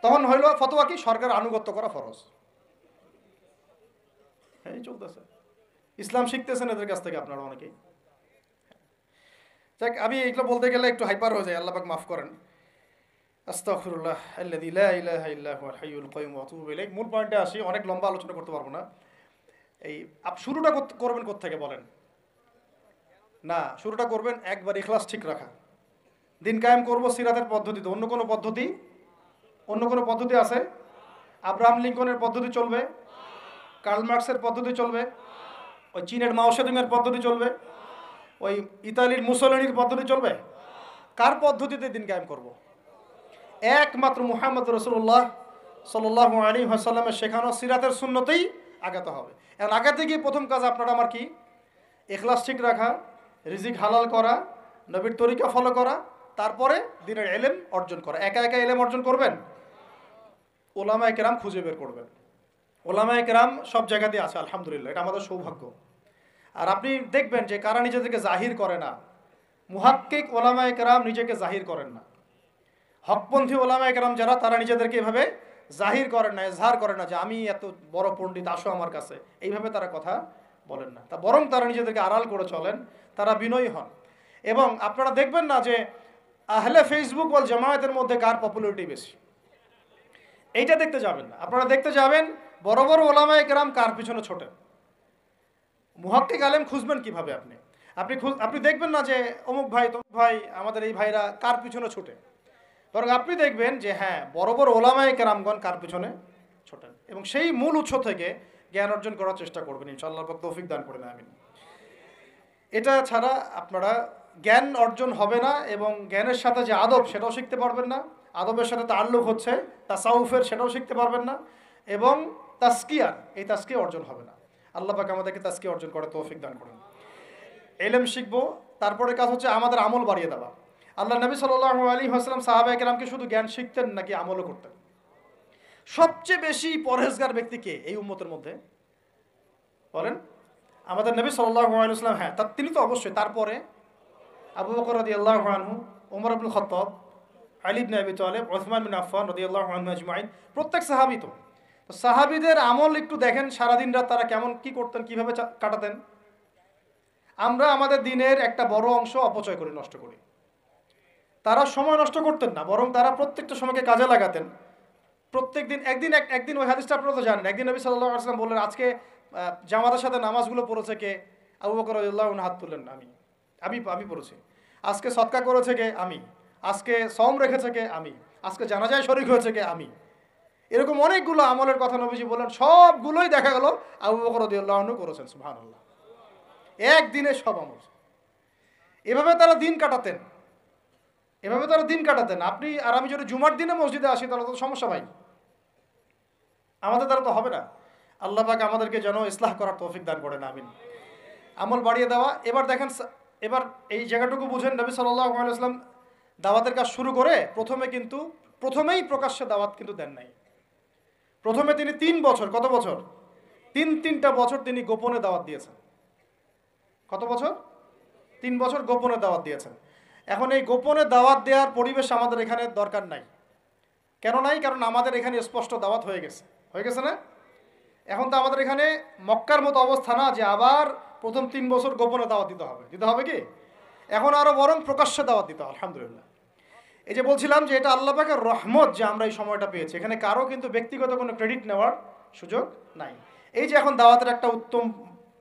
তখন হইল ফতোয়া কি? সরকার আনুগত্য করা ফরজ। এই চলতেছে। ইসলাম শিখতেছেন এদের কাছ থেকে আপনারা অনেকেই। যাক, আমি এগুলো বলতে গেলে একটু হাইপার হয়ে যায়, আল্লাহ পাক মাফ করেন। আস্তাগফিরুল্লাহ আল্লাযী লা ইলাহা ইল্লা হুয়াল হাইয়ুল কাইয়ুম ওয়া আতুবু ইলাইহি। মূল পয়েন্টে আসি, অনেক লম্বা আলোচনা করতে পারবো না। এই শুরুটা করবেন কোত্থেকে বলেন? না, শুরুটা করবেন একবার ইখলাস ঠিক রাখা। দিন কায়েম করব সিরাতের পদ্ধতিতে, অন্য কোনো পদ্ধতি আছে? আব্রাহাম লিঙ্কনের পদ্ধতি চলবে? কার্ল মার্কসের পদ্ধতি চলবে? ওই চীনের মাও সেতুংয়ের পদ্ধতি চলবে? ওই ইতালির মুসোলিনির পদ্ধতি চলবে? কার পদ্ধতিতে দিন কায়েম করব? একমাত্র মুহাম্মদ রাসূলুল্লাহ সাল্লাল্লাহু আলাইহি ওয়াসাল্লামের শেখানো সিরাতের সুন্নতেই আগাতে হবে। এখন আগাতে গিয়ে প্রথম কাজ আপনার আমার কি? ইখলাস ঠিক রাখা, রিজিক হালাল করা, নবীর তরিকা ফলো করা, তারপরে দ্বীনের ইলম অর্জন করা। একা একা ইলম অর্জন করবেন? উলামায়ে কেরাম খুঁজে বের করবেন। ওলামায়ে কেরাম সব জায়গাতেই আছে আলহামদুলিল্লাহ, এটা আমাদের সৌভাগ্য। আর আপনি দেখবেন যে কারা নিজেদেরকে জাহির করে না, মুহাক্কিক ওলামায়ে কেরাম নিজেকে জাহির করেন না। হকপন্থী ওলামায়ে কেরাম যারা, তারা নিজেদেরকে এভাবে জাহির করেন না, এজহার করেন না যে আমি এত বড় পণ্ডিত, আসো আমার কাছে, এইভাবে তারা কথা বলেন না। তা বরং তারা নিজেদেরকে আড়াল করে চলেন, তারা বিনয়ী হন। এবং আপনারা দেখবেন না যে আহলে ফেসবুক ওয়াল জামায়াতের মধ্যে কার পপুলারিটি বেশি, এইটা দেখতে যাবেন না। আপনারা দেখতে যাবেন বড় বড় ওলামায়ে কেরাম কার পিছনে ছোটেন। মুহাক্কিক আলেম খুঁজবেন কিভাবে? আপনি দেখবেন না যে অমুক ভাই তমুক ভাই, আমাদের এই ভাইরা কার পিছনে ছোটে, বরং আপনি দেখবেন যে হ্যাঁ, বড় বড় ওলামায়ে কেরামগণ কার পিছনে ছোটেন, এবং সেই মূল উৎস থেকে জ্ঞান অর্জন করার চেষ্টা করবেন ইনশাআল্লাহ, তৌফিক দান করেন, আমিন। এটা ছাড়া আপনারা জ্ঞান অর্জন হবে না, এবং জ্ঞানের সাথে যে আদব সেটাও শিখতে পারবেন না, আদবের সাথে তাআল্লুক হচ্ছে তাসাউফের, সেটাও শিখতে পারবেন না, এবং তাসকিয়ার, এই তাসকিয়া অর্জন হবে না। আল্লাহ পাক আমাদেরকে তাসকিয়া অর্জন করে তৌফিক দান করেন। ইলম শিখবো, তারপরে কাজ হচ্ছে আমাদের আমল বাড়িয়ে দেওয়া। আল্লাহ নবী সাল্লাল্লাহু আলাইহি ওয়াসাল্লাম সাহাবায়ে কেরামকে শুধু জ্ঞান শিখতেন নাকি আমলও করতেন? সবচেয়ে বেশি পরহেজগার ব্যক্তি কে এই উম্মতের মধ্যে বলেন? আমাদের নবী সাল্লাল্লাহু আলাইহি ওয়াসাল্লাম। হ্যাঁ, তিনি তো অবশ্যই। তারপরে আবু বকর রাদিয়াল্লাহু আনহু, ওমর ইবনুল খাত্তাব, আলী ইবনে আবি তালিব, উসমান বিন আফফান রাদিয়াল্লাহু আনহু আজমাইন, প্রত্যেক সাহাবী। তো সাহাবীদের আমল একটু দেখেন, সারাদিন রাত তারা কেমন কি করতেন, কিভাবে কাটাতেন। আমরা আমাদের দিনের একটা বড় অংশ অপচয় করি, নষ্ট করি। তারা সময় নষ্ট করতেন না, বরং তারা প্রত্যেকটা সময়কে কাজে লাগাতেন। প্রত্যেক দিন একদিন ওই হাদিসটা আপনারা তো জানেন, একদিন নবী সাল্লাল্লাহু আলাইহি ওয়াসাল্লাম বললেন, আজকে জামাতের সাথে নামাজগুলো পড়েছে কে? আবু বকর রাদিয়াল্লাহু আনহু হাত তুললেন, আমি পড়েছি। আজকে সদকা করেছে কে? আমি। আজকে সওম রেখেছে কে? আমি। আজকে জানাজায় শরীক হয়েছে কে? আমি। এরকম অনেকগুলো আমলের কথা নবীজি বললেন, সবগুলোই দেখা গেল আবু বকর রাদিয়াল্লাহু আনহু করেছেন। সুবহানাল্লাহ, একদিনে সব আমল। এভাবে তারা দিন কাটাতেন। আপনি আর আমি যদি জুমার দিনে মসজিদে আসি তাহলে তো সমস্যা ভাই, আমাদের দ্বারা তো হবে না। আল্লাহ পাক আমাদেরকে যেন ইসলাহ করার তৌফিক দান করেন, আমিন। আমল বাড়িয়ে দেওয়া। এবার দেখেন, এবার এই জায়গাটুকু বুঝেন, নবী সাল্লাল্লাহু আলাইহি ওয়াসাল্লাম দাওয়াতের কাজ শুরু করে প্রথমেই প্রকাশ্যে দাওয়াত কিন্তু দেন নাই। প্রথমে তিনি 3 বছর, কত বছর? তিনটা বছর তিনি গোপনে দাওয়াত দিয়েছেন। কত বছর? 3 বছর গোপনে দাওয়াত দিয়েছেন। এখন এই গোপনে দাওয়াত দেওয়ার পরিবেশ আমাদের এখানে দরকার নাই। কেন নাই? কারণ আমাদের এখানে স্পষ্ট দাওয়াত হয়ে গেছে না? এখন তো আমাদের এখানে মক্কার মতো অবস্থা না যে আবার প্রথম 3 বছর গোপনে দাওয়াত দিতে হবে কি? এখন আরো বরং প্রকাশ্যে দাওয়াত দিতে হবে, আলহামদুলিল্লাহ। এই যে বলছিলাম যে এটা আল্লাহ পাকের রহমত যে আমরা এই সময়টা পেয়েছি, এখানে কারো কিন্তু ব্যক্তিগত কোনো ক্রেডিট নেওয়ার সুযোগ নাই। এই যে এখন দাওয়াতের একটা উত্তম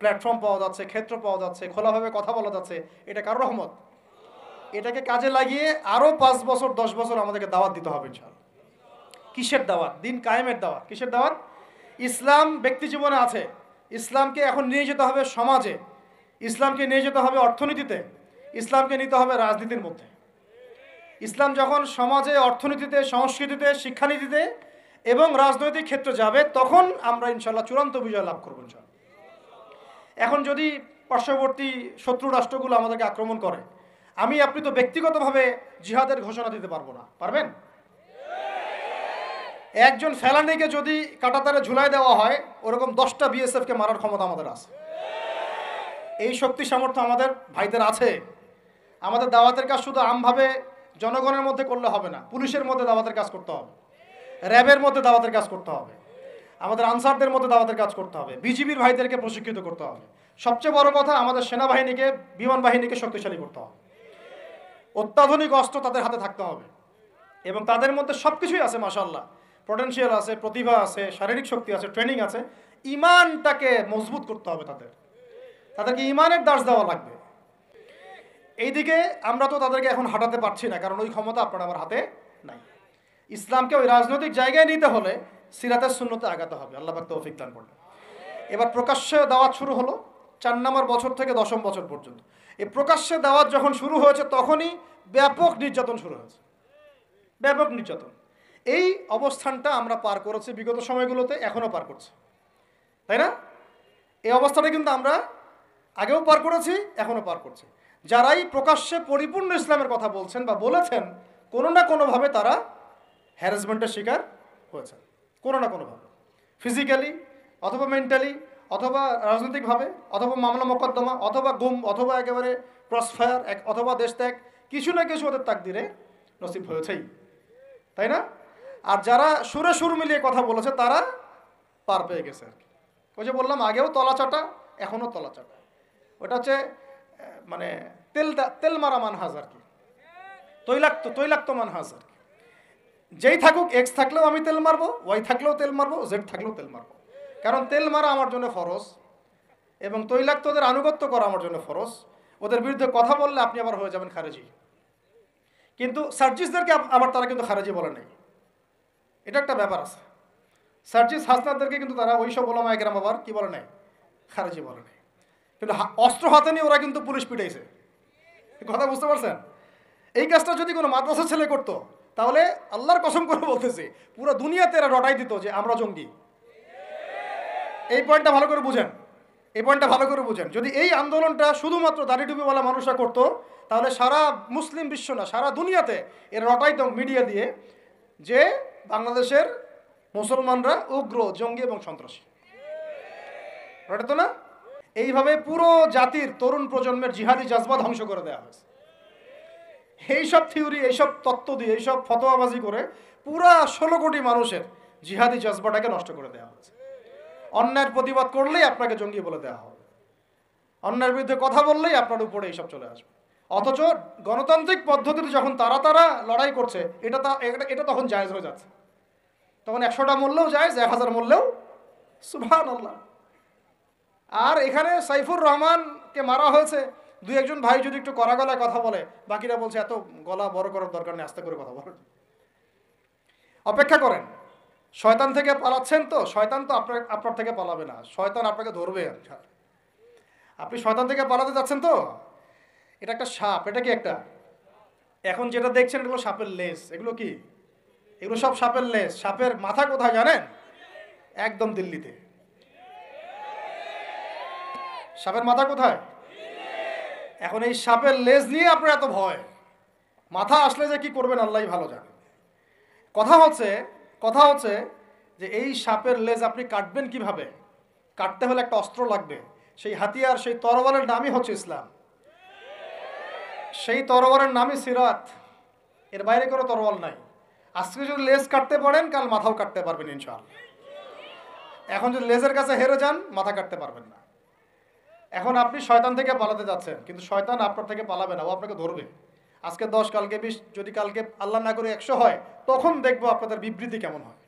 প্ল্যাটফর্ম পাওয়া যাচ্ছে, ক্ষেত্র পাওয়া যাচ্ছে, খোলাভাবে কথা বলা যাচ্ছে, এটা কারো রহমত। এটাকে কাজে লাগিয়ে আরো 5 বছর 10 বছর আমাদেরকে দাওয়াত দিতে হবে ইনশাআল্লাহ। কিসের দাওয়াত? দিন কায়েমের দাওয়াত। কিসের দাওয়াত? ইসলাম ব্যক্তি জীবনে আছে, ইসলামকে এখন নিয়ে যেতে হবে সমাজে, ইসলামকে নিয়ে যেতে হবে অর্থনীতিতে, ইসলামকে নিতে হবে রাজনীতির মধ্যে। ইসলাম যখন সমাজে, অর্থনীতিতে, সংস্কৃতিতে, শিক্ষানীতিতে এবং রাজনৈতিক ক্ষেত্রে যাবে, তখন আমরা ইনশাআল্লাহ চূড়ান্ত বিজয় লাভ করব ইনশাআল্লাহ। এখন যদি পার্শ্ববর্তী শত্রু রাষ্ট্রগুলো আমাদেরকে আক্রমণ করে, আপনি তো ব্যক্তিগতভাবে জিহাদের ঘোষণা দিতে পারবো না। পারবেন? একজন ফেলানিকে যদি কাঁটাতারে ঝুলাই দেওয়া হয়, ওরকম 10টা বিএসএফকে মারার ক্ষমতা আমাদের আছে। এই শক্তি সামর্থ্য আমাদের ভাইদের আছে। আমাদের দাওয়াতের কাজ শুধু আমভাবে জনগণের মধ্যে করলে হবে না, পুলিশের মধ্যে দাওয়াতের কাজ করতে হবে, র্যাবের মধ্যে দাওয়াতের কাজ করতে হবে, আমাদের আনসারদের মধ্যে দাওয়াতের কাজ করতে হবে, বিজিবির ভাইদেরকে প্রশিক্ষিত করতে হবে। সবচেয়ে বড় কথা, আমাদের সেনাবাহিনীকে, বিমান বাহিনীকে শক্তিশালী করতে হবে। অত্যাধুনিক অস্ত্র তাদের হাতে থাকতে হবে, এবং তাদের মধ্যে সব কিছুই আছে মাশাআল্লাহ। পটেনশিয়াল আছে, প্রতিভা আছে, শারীরিক শক্তি আছে, ট্রেনিং আছে। ইমানটাকে মজবুত করতে হবে, তাদেরকে ইমানের দাস দেওয়া লাগবে। এইদিকে আমরা তো তাদেরকে এখন হাঁটাতে পারছি না, কারণ ওই ক্ষমতা আপনার আমার হাতে নাই। ইসলামকে ওই রাজনৈতিক জায়গায় নিতে হলে সিরাতের সুন্নতে আগাতে হবে। আল্লাহ পাক তৌফিক দান করুন। এবার প্রকাশ্যে দাওয়াত শুরু হলো 4 নম্বর বছর থেকে 10ম বছর পর্যন্ত। এই প্রকাশ্যে দাওয়াত যখন শুরু হয়েছে, তখনই ব্যাপক নির্যাতন শুরু হয়েছে, ব্যাপক নির্যাতন। এই অবস্থানটা আমরা পার করেছি বিগত সময়গুলোতে, এখনও পার করছি, তাই না? এই অবস্থাটা কিন্তু আমরা আগেও পার করেছি, এখনও পার করছি। যারাই প্রকাশ্যে পরিপূর্ণ ইসলামের কথা বলছেন বা বলেছেন, কোনো না কোনোভাবে তারা হ্যারাসমেন্টের শিকার হয়েছেন, কোনো না কোনোভাবে, ফিজিক্যালি, অথবা মেন্টালি, অথবা রাজনৈতিকভাবে, অথবা মামলা মোকদ্দমা, অথবা গুম, অথবা একেবারে ক্রসফায়ার, অথবা দেশ ত্যাগ, কিছু না কিছু ওদের তাকদিরে নসিব হয়েছেই, তাই না? আর যারা সুরে সুর মিলিয়ে কথা বলেছে তারা পার পেয়ে গেছে আর কি। ওই যে বললাম আগেও তলাচাটা, এখনও তলাচাটা। ওটা হচ্ছে মানে তেল মারা মানহাজ আর কি, তৈলাক্ত মানহাজ আর কি। যেই থাকুক, এক্স থাকলেও আমি তেল মারবো, ওয়াই থাকলেও তেল মারবো, জেড থাকলেও তেল মারবো। কারণ তেল মারা আমার জন্য ফরজ, এবং তৈলাক্তদের আনুগত্য করা আমার জন্য ফরজ। ওদের বিরুদ্ধে কথা বললে আপনি আবার হয়ে যাবেন খারেজি। কিন্তু সার্জিসদেরকে আবার তারা কিন্তু খারেজি বলে নেই, এটা একটা ব্যাপার আছে। সার্জিস হাসনাতদেরকে কিন্তু তারা ওই সব ওলামায়ে কেরাম আবার কি বলে নাই, খারেজি বলে নাই। কিন্তু অস্ত্র হাতে নিয়ে ওরা কিন্তু পুলিশ পিটাইছে, কথা বুঝতে পারছেন? এই কাজটা যদি কোনো মাদ্রাসার ছেলে করতো তাহলে আল্লাহর কসম করে বলতেছে পুরো দুনিয়াতে এরা রটাই দিত যে আমরা জঙ্গি। এই পয়েন্টটা ভালো করে বুঝেন, এই পয়েন্টটা ভালো করে বুঝেন। যদি এই আন্দোলনটা শুধুমাত্র দাড়ি টুপিওয়ালা মানুষরা করতো তাহলে সারা মুসলিম বিশ্ব না, সারা দুনিয়াতে এরা রটাইত মিডিয়া দিয়ে যে বাংলাদেশের মুসলমানরা উগ্র, জঙ্গি এবং সন্ত্রাসী, রটাতো না? এইভাবে পুরো জাতির তরুণ প্রজন্মের জিহাদি জাজবা ধ্বংস করে দেওয়া হয়েছে। এইসব থিওরি, এইসব তত্ত্ব দিয়ে, এইসব ফতোয়াবাজি করে পুরা 16 কোটি মানুষের জিহাদি জজবাটাকে নষ্ট করে দেওয়া হয়েছে। অন্যায়ের প্রতিবাদ করলেই আপনাকে জঙ্গি বলে দেওয়া হবে, অন্যায়ের বিরুদ্ধে কথা বললেই আপনার উপরে এইসব চলে আসবে। অথচ গণতান্ত্রিক পদ্ধতিতে যখন তারা লড়াই করছে, এটা তখন জায়েজ হয়ে যাচ্ছে। তখন 100টা মূল্যেও জায়েজ, 1000 মূল্যেও সুবহানাল্লাহ। আর এখানে সাইফুর রহমানকে মারা হয়েছে, দুই একজন ভাই যদি একটু কড়া গলায় কথা বলে, বাকিরা বলছে এত গলা বড় করার দরকার নেই, আস্তে করে কথা বলেন, অপেক্ষা করেন। শয়তান থেকে পালাচ্ছেন তো, শয়তান তো আপনার থেকে পালাবে না, শয়তান আপনাকে ধরবে। আপনি শয়তান থেকে পালাতে যাচ্ছেন তো, এটা একটা সাপ। এটা কি একটা, এখন যেটা দেখছেন এগুলো সাপের লেজ। এগুলো কি? এগুলো সব সাপের লেজ। সাপের মাথা কোথায় জানেন? একদম দিল্লিতে। সাপের মাথা কোথায়? এখন এই সাপের লেজ নিয়ে আপনার এত ভয়, মাথা আসলে যে কি করবেন আল্লাহই ভালো জানে। কথা হচ্ছে যে এই সাপের লেজ আপনি কাটবেন কিভাবে? কাটতে হলে একটা অস্ত্র লাগবে, সেই হাতিয়ার, সেই তরবারের নামই হচ্ছে ইসলাম। সেই তরবারের নামই সিরাত, এর বাইরে কোনো তরবাল নাই। আজকে যদি লেজ কাটতে পারেন, কাল মাথাও কাটতে পারবেন ইনশাআল্লাহ। এখন যদি লেজের কাছে হেরে যান, মাথা কাটতে পারবেন না। এখন আপনি শয়তান থেকে পালাতে যাচ্ছেন, কিন্তু শয়তান আপনার থেকে পালাবে না, ও আপনাকে ধরবে। আজকে 10, কালকে 20, যদি কালকে আল্লাহ না করে 100 হয়, তখন দেখবো আপনাদের বিবৃতি কেমন হয়।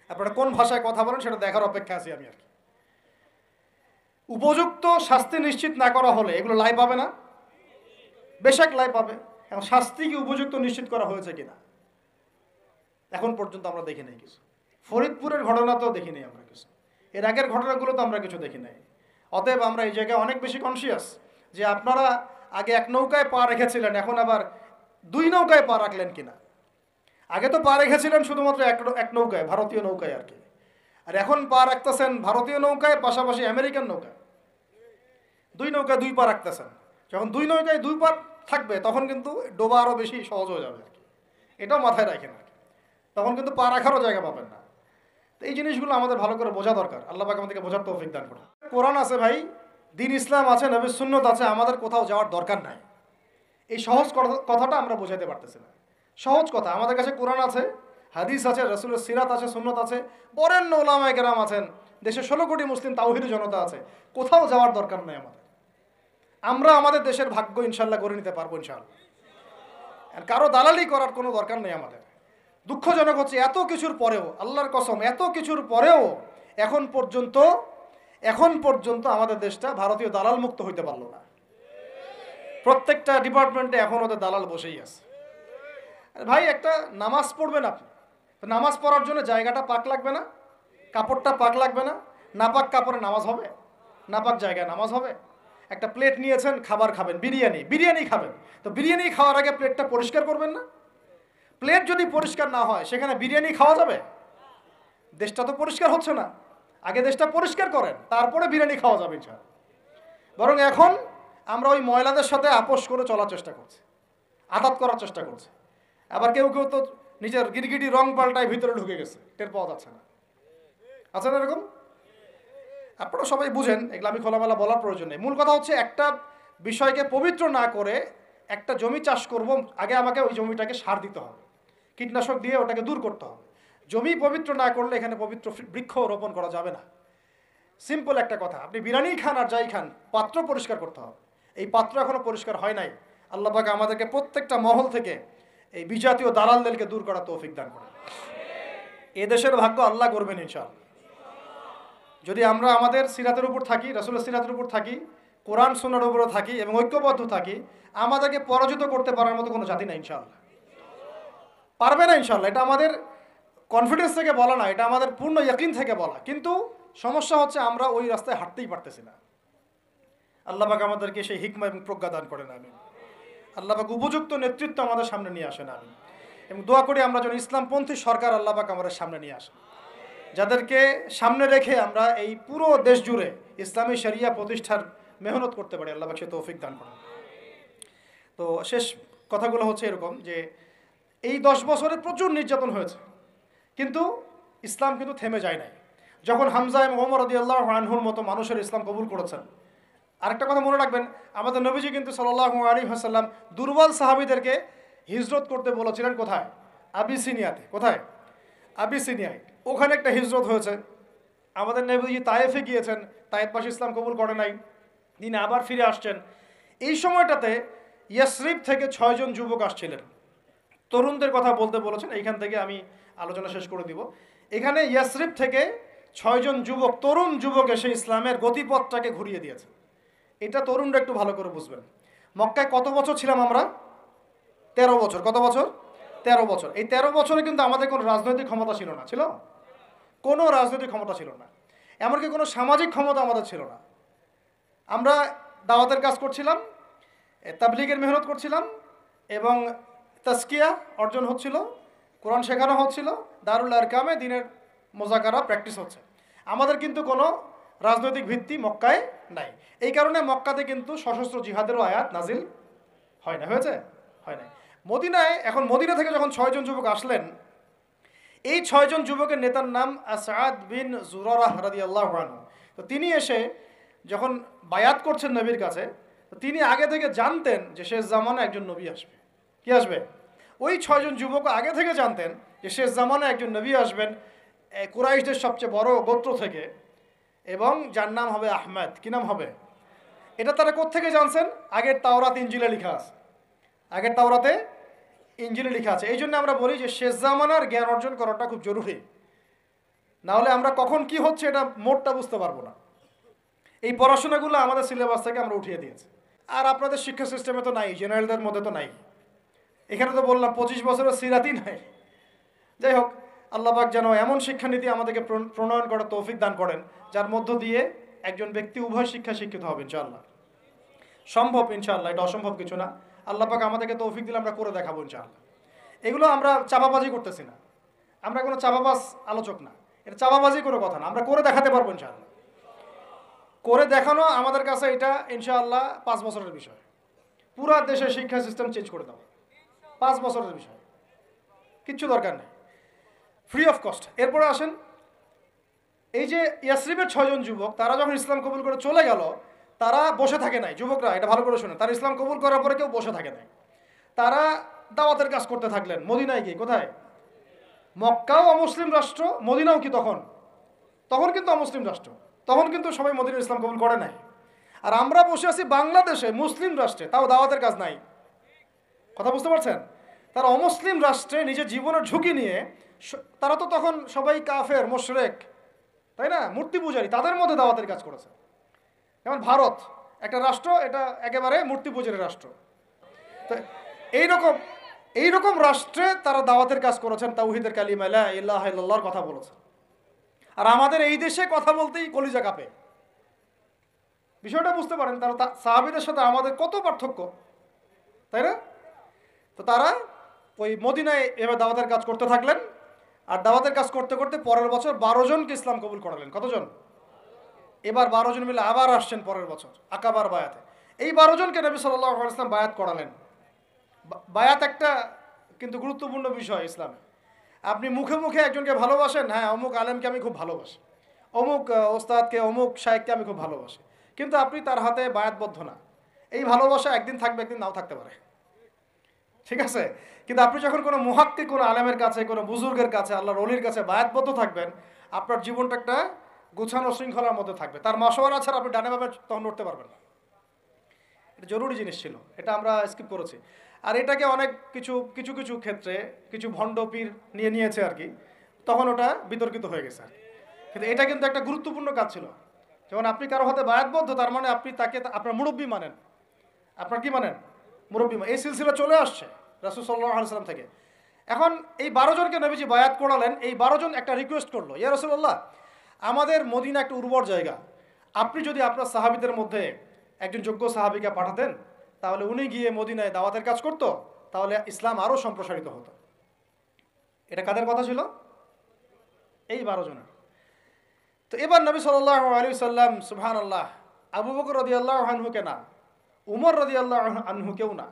আপনারা কোন ভাষায় কথা বলেন সেটা দেখার অপেক্ষা আছি আমি আর কি। উপযুক্ত শাস্তি নিশ্চিত না করা হলে এগুলো লাই পাবে না, বেশক লাই পাবে। এখন শাস্তি কি উপযুক্ত নিশ্চিত করা হয়েছে কিনা এখন পর্যন্ত আমরা দেখি নাই কিছু। ফরিদপুরের ঘটনা তো দেখি নাই আমরা কিছু, এর আগের ঘটনাগুলো তো আমরা কিছু দেখি নাই। অতএব আমরা এই জায়গায় অনেক বেশি কনসিয়াস যে আপনারা আগে এক নৌকায় পা রেখেছিলেন, এখন আবার 2 নৌকায় পা রাখলেন কিনা। আগে তো পা রেখেছিলেন শুধুমাত্র এক নৌকায়, ভারতীয় নৌকায় আর কি। আর এখন পা রাখতেছেন ভারতীয় নৌকায়, পাশাপাশি আমেরিকান নৌকায়। 2 নৌকায় 2 পা রাখতেছেন। যখন 2 নৌকায় 2 পা থাকবে তখন কিন্তু ডোবা আরও বেশি সহজ হয়ে যাবে আর কি। এটাও মাথায় রাখেন আর কি, তখন কিন্তু পা রাখারও জায়গা পাবেন না। তো এই জিনিসগুলো আমাদের ভালো করে বোঝা দরকার। আল্লাহ পাক আমাদেরকে বোঝার তৌফিক দান করুন। কোরআন আছে ভাই, দিন ইসলাম আছে, নবীর সুন্নত আছে, আমাদের কোথাও যাওয়ার দরকার নাই। এই সহজ কথাটা আমরা বোঝাতে পারতেছি না। সহজ কথা, আমাদের কাছে কোরআন আছে, হাদিস আছে, রাসূলের সিরাত আছে, সুন্নত আছে, বরেণ্য উলামায়ে কেরাম আছেন, দেশে 16 কোটি মুসলিম তাওহীদি জনতা আছে। কোথাও যাওয়ার দরকার নাই আমাদের। আমরা আমাদের দেশের ভাগ্য ইনশাল্লাহ গড়ে নিতে পারবো ইনশাআল্লাহ। আর কারো দালালি করার কোনো দরকার নেই আমাদের। দুঃখজনক হচ্ছে এত কিছুর পরেও, আল্লাহর কসম, এত কিছুর পরেও এখন পর্যন্ত আমাদের দেশটা ভারতীয় দালাল মুক্ত হইতে পারলো না। প্রত্যেকটা ডিপার্টমেন্টে এখন ওদের দালাল বসেই আছে। ভাই একটা নামাজ পড়বেন আপনি, নামাজ পড়ার জন্য জায়গাটা পাক লাগবে না, কাপড়টা পাক লাগবে না? নাপাক কাপড়ে নামাজ হবে? নাপাক জায়গায় নামাজ হবে? একটা প্লেট নিয়েছেন, খাবার খাবেন, বিরিয়ানি খাবেন, তো বিরিয়ানি খাওয়ার আগে প্লেটটা পরিষ্কার করবেন না? প্লেট যদি পরিষ্কার না হয় সেখানে বিরিয়ানি খাওয়া যাবে? দেশটা তো পরিষ্কার হচ্ছে না, আগে দেশটা পরিষ্কার করেন, তারপরে বিরিয়ানি খাওয়া যাবে ইনশাআল্লাহ। বরং এখন আমরা ওই ময়লাদের সাথে আপোষ করে চলার চেষ্টা করছি, আঘাত করার চেষ্টা করছি। আবার কেউ তো নিজের গিরগিটি রং পাল্টায় ভিতরে ঢুকে গেছে, টের পাওয়া যাচ্ছে না। আছে না এরকম? আপনারা সবাই বুঝেন, এগুলো আমি খোলামেলা বলার প্রয়োজন নেই। মূল কথা হচ্ছে একটা বিষয়কে পবিত্র না করে একটা জমি চাষ করব, আগে আমাকে ওই জমিটাকে সার দিতে হবে, কীটনাশক দিয়ে ওটাকে দূর করতে হবে। জমি পবিত্র না করলে এখানে পবিত্র বৃক্ষ রোপণ করা যাবে না। সিম্পল একটা কথা, আপনি বিরিয়ানি খান আর যাই খান, পাত্র পরিষ্কার করতে হবে। এই পাত্র এখনও পরিষ্কার হয় নাই। আল্লাহ পাক আমাদেরকে প্রত্যেকটা মহল থেকে এই বিজাতীয় দালালদেরকে দূর করার তৌফিক দান করেন। এ দেশের ভাগ্য আল্লাহ করবেন ইনশাআল্লাহ। যদি আমরা আমাদের সিরাতের উপর থাকি, রাসূলের সিরাতের উপর থাকি, কোরআন সুন্নাহর উপরে থাকি এবং ঐক্যবদ্ধ থাকি, আমাদেরকে পরাজিত করতে পারার মতো কোনো জাতি না ইনশাআল্লাহ, পারবে না ইনশাআল্লাহ। এটা আমাদের কনফিডেন্স থেকে বলা না, এটা আমাদের পূর্ণ ইয়াকিন থেকে বলা। কিন্তু সমস্যা হচ্ছে আমরা ওই রাস্তায় হাঁটতেই পারতেছি না। আল্লাহ পাক আমাদেরকে সেই হিকমা এবং প্রজ্ঞা দান করেন, আমিন। আল্লাহ পাক উপযুক্ত নেতৃত্ব আমাদের সামনে নিয়ে আসেন, আমিন। এবং দোয়া করি আমরা যেন ইসলামপন্থী সরকার আল্লাহ পাক আমাদের সামনে নিয়ে আসেন, যাদেরকে সামনে রেখে আমরা এই পুরো দেশ জুড়ে ইসলামী শরিয়া প্রতিষ্ঠার মেহনত করতে পারি। আল্লাহ পাক সে তৌফিক দান করেন। তো শেষ কথাগুলো হচ্ছে এরকম যে এই 10 বছরে প্রচুর নির্যাতন হয়েছে, কিন্তু ইসলাম কিন্তু থেমে যায় নাই। যখন হামজা এবং ওমর রাদিয়াল্লাহু আনহুর মতো মানুষের ইসলাম কবুল করেছেন। আরেকটা কথা মনে রাখবেন, আমাদের নবীজি কিন্তু সাল্লাল্লাহু আলাইহি ওয়াসাল্লাম দুর্বল সাহাবীদেরকে হিজরত করতে বলেছিলেন। কোথায়? আবিসিনিয়াতে। কোথায়? আবিসিনিয়ায়। ওখানে একটা হিজরত হয়েছে। আমাদের নবীজি তায়েফে গিয়েছেন, তায়েফবাসী ইসলাম কবুল করে নাই, তিনি আবার ফিরে আসছেন। এই সময়টাতে ইয়াসরিব থেকে 6 জন যুবক আসছিলেন, তরুণদের কথা বলতে বলেছেন। এইখান থেকে আমি আলোচনা শেষ করে দিব। এখানে ইয়াসরিব থেকে 6 জন যুবক, তরুণ যুবক এসে ইসলামের গতিপথটাকে ঘুরিয়ে দিয়েছে। এটা তরুণরা একটু ভালো করে বুঝবেন। মক্কায় কত বছর ছিলাম আমরা? 13 বছর। কত বছর? 13 বছর। এই 13 বছরে কিন্তু আমাদের কোনো রাজনৈতিক ক্ষমতা ছিল না। ছিল? কোনো রাজনৈতিক ক্ষমতা ছিল না, এমনকি কোনো সামাজিক ক্ষমতা আমাদের ছিল না। আমরা দাওয়াতের কাজ করছিলাম, তাবলীগের মেহনত করছিলাম, এবং তাজকিয়া অর্জন হচ্ছিল, কোরআন শেখানো হচ্ছিল, দারুল আরকামে দিনের মোজাকারা প্র্যাকটিস হচ্ছে। আমাদের কিন্তু কোনো রাজনৈতিক ভিত্তি মক্কায় নাই। এই কারণে মক্কাতে কিন্তু সশস্ত্র জিহাদেরও আয়াত নাজিল হয় না। হয়েছে? হয় নাই। মদিনায়, এখন মদিনা থেকে যখন 6 জন যুবক আসলেন, এই 6 জন যুবকের নেতার নাম আসাদ বিন জুরারাহ রাদিয়াল্লাহু আনহু। তো তিনি এসে যখন বায়াত করছেন নবীর কাছে, তো তিনি আগে থেকে জানতেন যে শেষ জামানায় একজন নবী আসবে। কি আসবে? ওই 6 জন যুবক আগে থেকে জানতেন যে শেষ জামানায় একজন নবী আসবেন কুরাইশদের সবচেয়ে বড় গোত্র থেকে, এবং যার নাম হবে আহমেদ। কি নাম হবে? এটা তারা কোত্থেকে জানছেন? আগের তাওরাত ইনজিলে লেখা আছে। আগের তাওরাতে ইনজিলে লেখা আছে। এই জন্য আমরা বলি যে শেষ জামানার জ্ঞান অর্জন করাটা খুব জরুরি, না হলে আমরা কখন কি হচ্ছে এটা মোটটা বুঝতে পারবো না। এই পড়াশোনাগুলো আমাদের সিলেবাস থেকে আমরা উঠিয়ে দিয়েছি। আর আপনাদের শিক্ষা সিস্টেমে তো নাই, জেনারেলদের মধ্যে তো নাই। এখানে তো বললাম 25 বছরের সিরাতই নাই। যাই হোক, আল্লাহ পাক যেন এমন শিক্ষানীতি আমাদেরকে প্রণয়ন করার তৌফিক দান করেন, যার মধ্য দিয়ে একজন ব্যক্তি উভয় শিক্ষা শিক্ষিত হবে ইনশাআল্লাহ। সম্ভব ইনশাআল্লাহ, এটা অসম্ভব কিছু না। আল্লাহ পাক আমাদেরকে তৌফিক দিলে আমরা করে দেখাবো ইনশাআল্লাহ। এগুলো আমরা চাপাবাজি করতেছি না, আমরা কোনো চাপাবাজ আলোচক না। এটা চাপাবাজি কোনো কথা না, আমরা করে দেখাতে পারবো ইনশাআল্লাহ। করে দেখানো আমাদের কাছে এটা ইনশাআল্লাহ 5 বছরের বিষয়। পুরা দেশের শিক্ষা সিস্টেম চেঞ্জ করে দেওয়া 5 বছরের বিষয়, কিচ্ছু দরকার নেই, ফ্রি অফ কস্ট। এরপরে আসেন, এই যে ইয়াসরিবের 6 জন যুবক, তারা যখন ইসলাম কবুল করে চলে গেল, তারা বসে থাকে নাই। যুবকরা এটা ভালো করে শুনে, তারা ইসলাম কবুল করার পরে কেউ বসে থাকে নাই। তারা দাওয়াতের কাজ করতে থাকলেন মদিনায় গিয়ে। কোথায়? মক্কাও অমুসলিম রাষ্ট্র, মদিনাও কি তখন? তখন কিন্তু অমুসলিম রাষ্ট্র, তখন কিন্তু সবাই মদিনার ইসলাম কবুল করে নাই। আর আমরা বসে আছি বাংলাদেশে মুসলিম রাষ্ট্রে, তাও দাওয়াতের কাজ নাই। কথা বুঝতে পারছেন? তারা অমুসলিম রাষ্ট্রে নিজের জীবনের ঝুঁকি নিয়ে, তারা তো তখন সবাই কাফের, মুশরিক, তাই না, মূর্তি পূজারী, তাদের মধ্যে দাওয়াতের কাজ করেছে। যেমন ভারত একটা রাষ্ট্র, এটা একেবারে মূর্তি পূজারী রাষ্ট্র। তো এইরকম রাষ্ট্রে তারা দাওয়াতের কাজ করেছেন, তাওহীদের কালিমা লা ইলাহা ইল্লাল্লাহর কথা বলেছেন। আর আমাদের এই দেশে কথা বলতেই কলিজা কাঁপে। বিষয়টা বুঝতে পারেন, তারা সাহাবীদের সাথে আমাদের কত পার্থক্য, তাই না? তো তারা ওই মদিনায় এবার দাওয়াতের কাজ করতে থাকলেন। আর দাওয়াতের কাজ করতে করতে পরের বছর 12 জনকে ইসলাম কবুল করালেন। কতজন? এবার 12 জন মিলে আবার আসছেন পরের বছর আকাবার বায়াতে। এই 12 জনকে নবী সাল্লাল্লাহু আলাইহি ওয়াসাল্লাম বায়াত করালেন। বায়াত একটা কিন্তু গুরুত্বপূর্ণ বিষয় ইসলামে। আপনি মুখে মুখে একজনকে ভালোবাসেন, হ্যাঁ অমুক আলেমকে আমি খুব ভালোবাসি, অমুক ওস্তাদকে অমুক শায়েখকে আমি খুব ভালোবাসি, কিন্তু আপনি তার হাতে বায়াতবদ্ধ না। এই ভালোবাসা একদিন থাকবে, একদিন নাও থাকতে পারে, ঠিক আছে? কিন্তু আপনি যখন কোনো মুহাক্কিক, কোনো আলেমের কাছে, কোনো বুজুর্গের কাছে, আল্লাহর ওলির কাছে বায়াতবদ্ধ থাকবেন, আপনার জীবনটা একটা গুছানো শৃঙ্খলার মধ্যে থাকবে। তার মাসোয়ারা ছাড়া আপনি ডানে বামে তখন উঠতে পারবেন না। এটা জরুরি জিনিস ছিল, এটা আমরা স্কিপ করেছি। আর এটাকে অনেক কিছু কিছু কিছু ক্ষেত্রে কিছু ভণ্ড পীর নিয়েছে আর কি, তখন ওটা বিতর্কিত হয়ে গেছে আর কি। কিন্তু এটা কিন্তু একটা গুরুত্বপূর্ণ কাজ ছিল। যেমন আপনি কারো হাতে বায়াতবদ্ধ, তার মানে আপনি তাকে আপনার মুরব্বী মানেন। আপনার কি মানেন? মুরব্বী। এই সিলসিলা চলে আসছে রাসূল সাল্লাল্লাহু আলাইহি ওয়াসাল্লাম থেকে। এখন এই 12 জনকে নবীজি বায়াত করালেন। এই 12 জন একটা রিকোয়েস্ট করলো, ইয়া রাসূলুল্লাহ, আমাদের মদিনা একটা উর্বর জায়গা, আপনি যদি আপনার সাহাবীদের মধ্যে একজন যোগ্য সাহাবীকে পাঠাতেন, তাহলে উনি গিয়ে মদিনায় দাওয়াতের কাজ করতো, তাহলে ইসলাম আরও সম্প্রসারিত হতো। এটা কাদের কথা ছিল? এই 12 জনের। তো এবার নবী সাল্লাল্লাহু আলাইহি সাল্লাম, সুবহানাল্লাহ, আবু বকর রাদিয়াল্লাহু আনহুকে না, উমর রাদিয়াল্লাহু আনহুকেও না,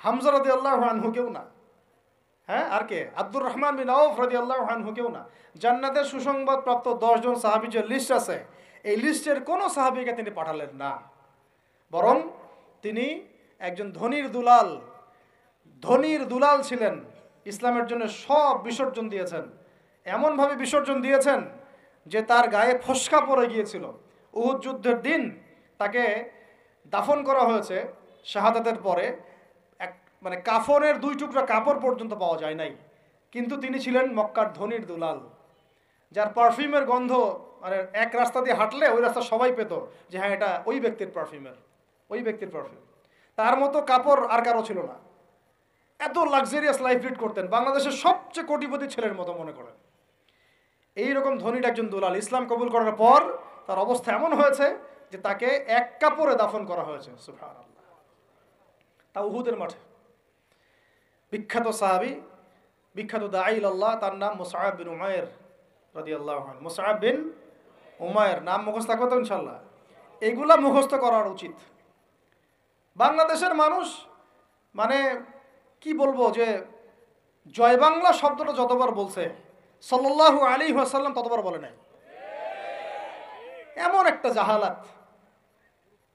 হামজা রাদিয়াল্লাহু আনহুকেও না, হ্যাঁ, আর কে? আব্দুর রহমান বিন আউফ রাদিয়াল্লাহু আনহুকেও না। জান্নাতের সুসংবাদ প্রাপ্ত 10 জন সাহাবী যে লিস্ট আছে, এই লিস্টের কোনো সাহাবীকে তিনি পাঠালেন না। বরং তিনি একজন ধনীর দুলাল ছিলেন, ইসলামের জন্য সব বিসর্জন দিয়েছেন। এমনভাবে বিসর্জন দিয়েছেন যে তার গায়ে ফসকা পড়ে গিয়েছিল। উহুদ যুদ্ধের দিন তাকে দাফন করা হয়েছে শাহাদাতের পরে, মানে কাফনের 2 টুকরা কাপড় পর্যন্ত পাওয়া যায় নাই। কিন্তু তিনি ছিলেন মক্কার ধনীর দুলাল, যার পারফিউমের গন্ধ মানে এক রাস্তা দিয়ে হাঁটলে ওই রাস্তা সবাই পেত যে হ্যাঁ, এটা ওই ব্যক্তির পারফিউম। তার মতো কাপড় আর কারো ছিল না। এত লাক্সারিয়াস লাইফ লিড করতেন, বাংলাদেশের সবচেয়ে কোটিপতি ছেলের মতো মনে করেন। এইরকম ধনীর একজন দুলাল ইসলাম কবুল করার পর তার অবস্থা এমন হয়েছে যে তাকে এক কাপড়ে দাফন করা হয়েছে। সুবহানাল্লাহ। তা উহুদের মাঠে। বিখ্যাত সাহাবী, বিখ্যাত দাঈ ইলাল্লাহ, তার নাম মুসআব বিন উমাইর রাদিয়াল্লাহু আনহু। মুসআব বিন উমাইর নাম মুখস্থ থাকবে তো ইনশাআল্লাহ। এগুলা মুখস্থ করার উচিত। বাংলাদেশের মানুষ মানে কি বলবো, যে জয় বাংলা শব্দটা যতবার বলছে সাল্লাল্লাহু আলাইহি ওয়াসাল্লাম ততবার বলে নাই। এমন একটা জাহালাত।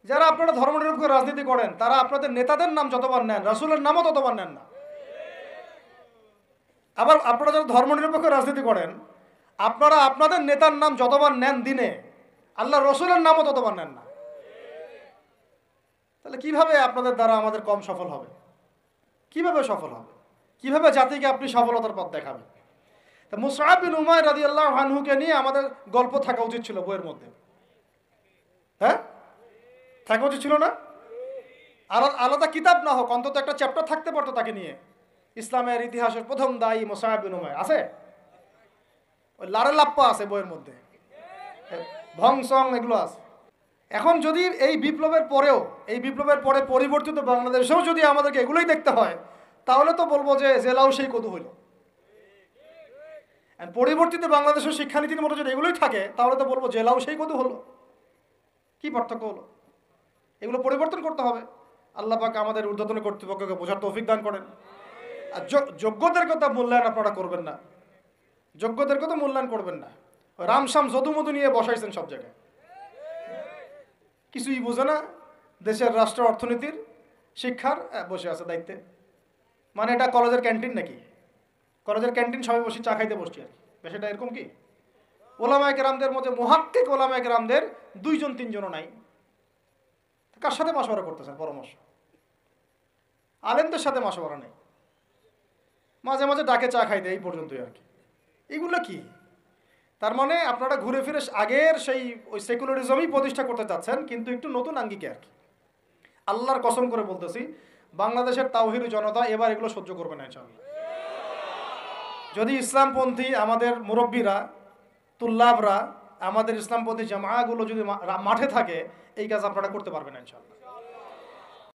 যারা আপনারা ধর্মনিরপেক্ষ রাজনীতি করেন, তারা আপনাদের নেতাদের নাম যতবার নেন, রাসূলের নামও ততবার নেন না। আবার আপনারা যারা ধর্মনিরপেক্ষ রাজনীতি করেন, আপনারা আপনাদের নেতার নাম যতবার নেন দিনে, আল্লাহ রসুলের নামও ততবার নেন না। তাহলে কিভাবে আপনাদের দ্বারা আমাদের কম সফল হবে? কিভাবে সফল হবে? কিভাবে জাতিকে আপনি সফলতার পথ দেখাবেন? তা মুসআব বিন উমাইর রাদিয়াল্লাহু আনহুকে নিয়ে আমাদের গল্প থাকা উচিত ছিল বইয়ের মধ্যে। হ্যাঁ, থাকা উচিত ছিল না? আলাদা কিতাব না হোক, অন্তত একটা চ্যাপ্টার থাকতে পারতো তাকে নিয়ে। ইসলামের ইতিহাসের প্রথম দায়ী মুসআব বিন উমাইর আছে, ওই লারে লাপ্পা আছে বইয়ের মধ্যে, ভংসং এগুলো আছে। এখন যদি এই বিপ্লবের পরে পরিবর্তিত বাংলাদেশেও যদি আমাদেরকে এগুলোই দেখতে হয়, তাহলে তো বলবো যে জেলাও সেই কদু হইল। পরিবর্তিত বাংলাদেশের শিক্ষানীতির মতো যদি এগুলোই থাকে, তাহলে তো বলবো জেলাও সেই কদু হলো। কি পার্থক্য হলো? এগুলো পরিবর্তন করতে হবে। আল্লাহ পাক আমাদের ঊর্ধ্বতন কর্তৃপক্ষকে বোঝার তৌফিক দান করেন। আর যোগ্যদের কথা মূল্যায়ন আপনারা করবেন না, যোগ্যদের কথা মূল্যায়ন করবেন না। রামসাম যদুমধু নিয়ে বসাইছেন সব জায়গায়, কিছুই বোঝে না দেশের রাষ্ট্র অর্থনীতির শিক্ষার, বসে আছে দায়িত্বে। মানে এটা কলেজের ক্যান্টিন নাকি? কলেজের ক্যান্টিন সবাই বসে চা খাইতে বসছি আর কি, বিষয়টা এরকম কি? ওলামায়ে কেরামদের মধ্যে মুহাক্কিক ওলামায়ে কেরামদের 2-3জনও নাই। কার সাথে মাশওয়ারা করতেছেন? পরামর্শ আলেমদের সাথে মাশওয়ারা নেই, মাঝে মাঝে ডাকে চা খাইতে, এই পর্যন্তই আর কি। এগুলো কি? তার মানে আপনারা ঘুরে ফিরে আগের সেই ওই সেকুলারিজমই প্রতিষ্ঠা করতে চাচ্ছেন, কিন্তু একটু নতুন আঙ্গিকে আর কি। আল্লাহর কসম করে বলতেছি, বাংলাদেশের তাওহীদি জনতা এবার এগুলো সহ্য করবে না ইনশাআল্লাহ। যদি ইসলামপন্থী আমাদের মুরব্বীরা, তুল্লাবরা, আমাদের ইসলামপন্থী জামাআগুলো যদি মাঠে থাকে, এই কাজ আপনারা করতে পারবেন না ইনশাআল্লাহ।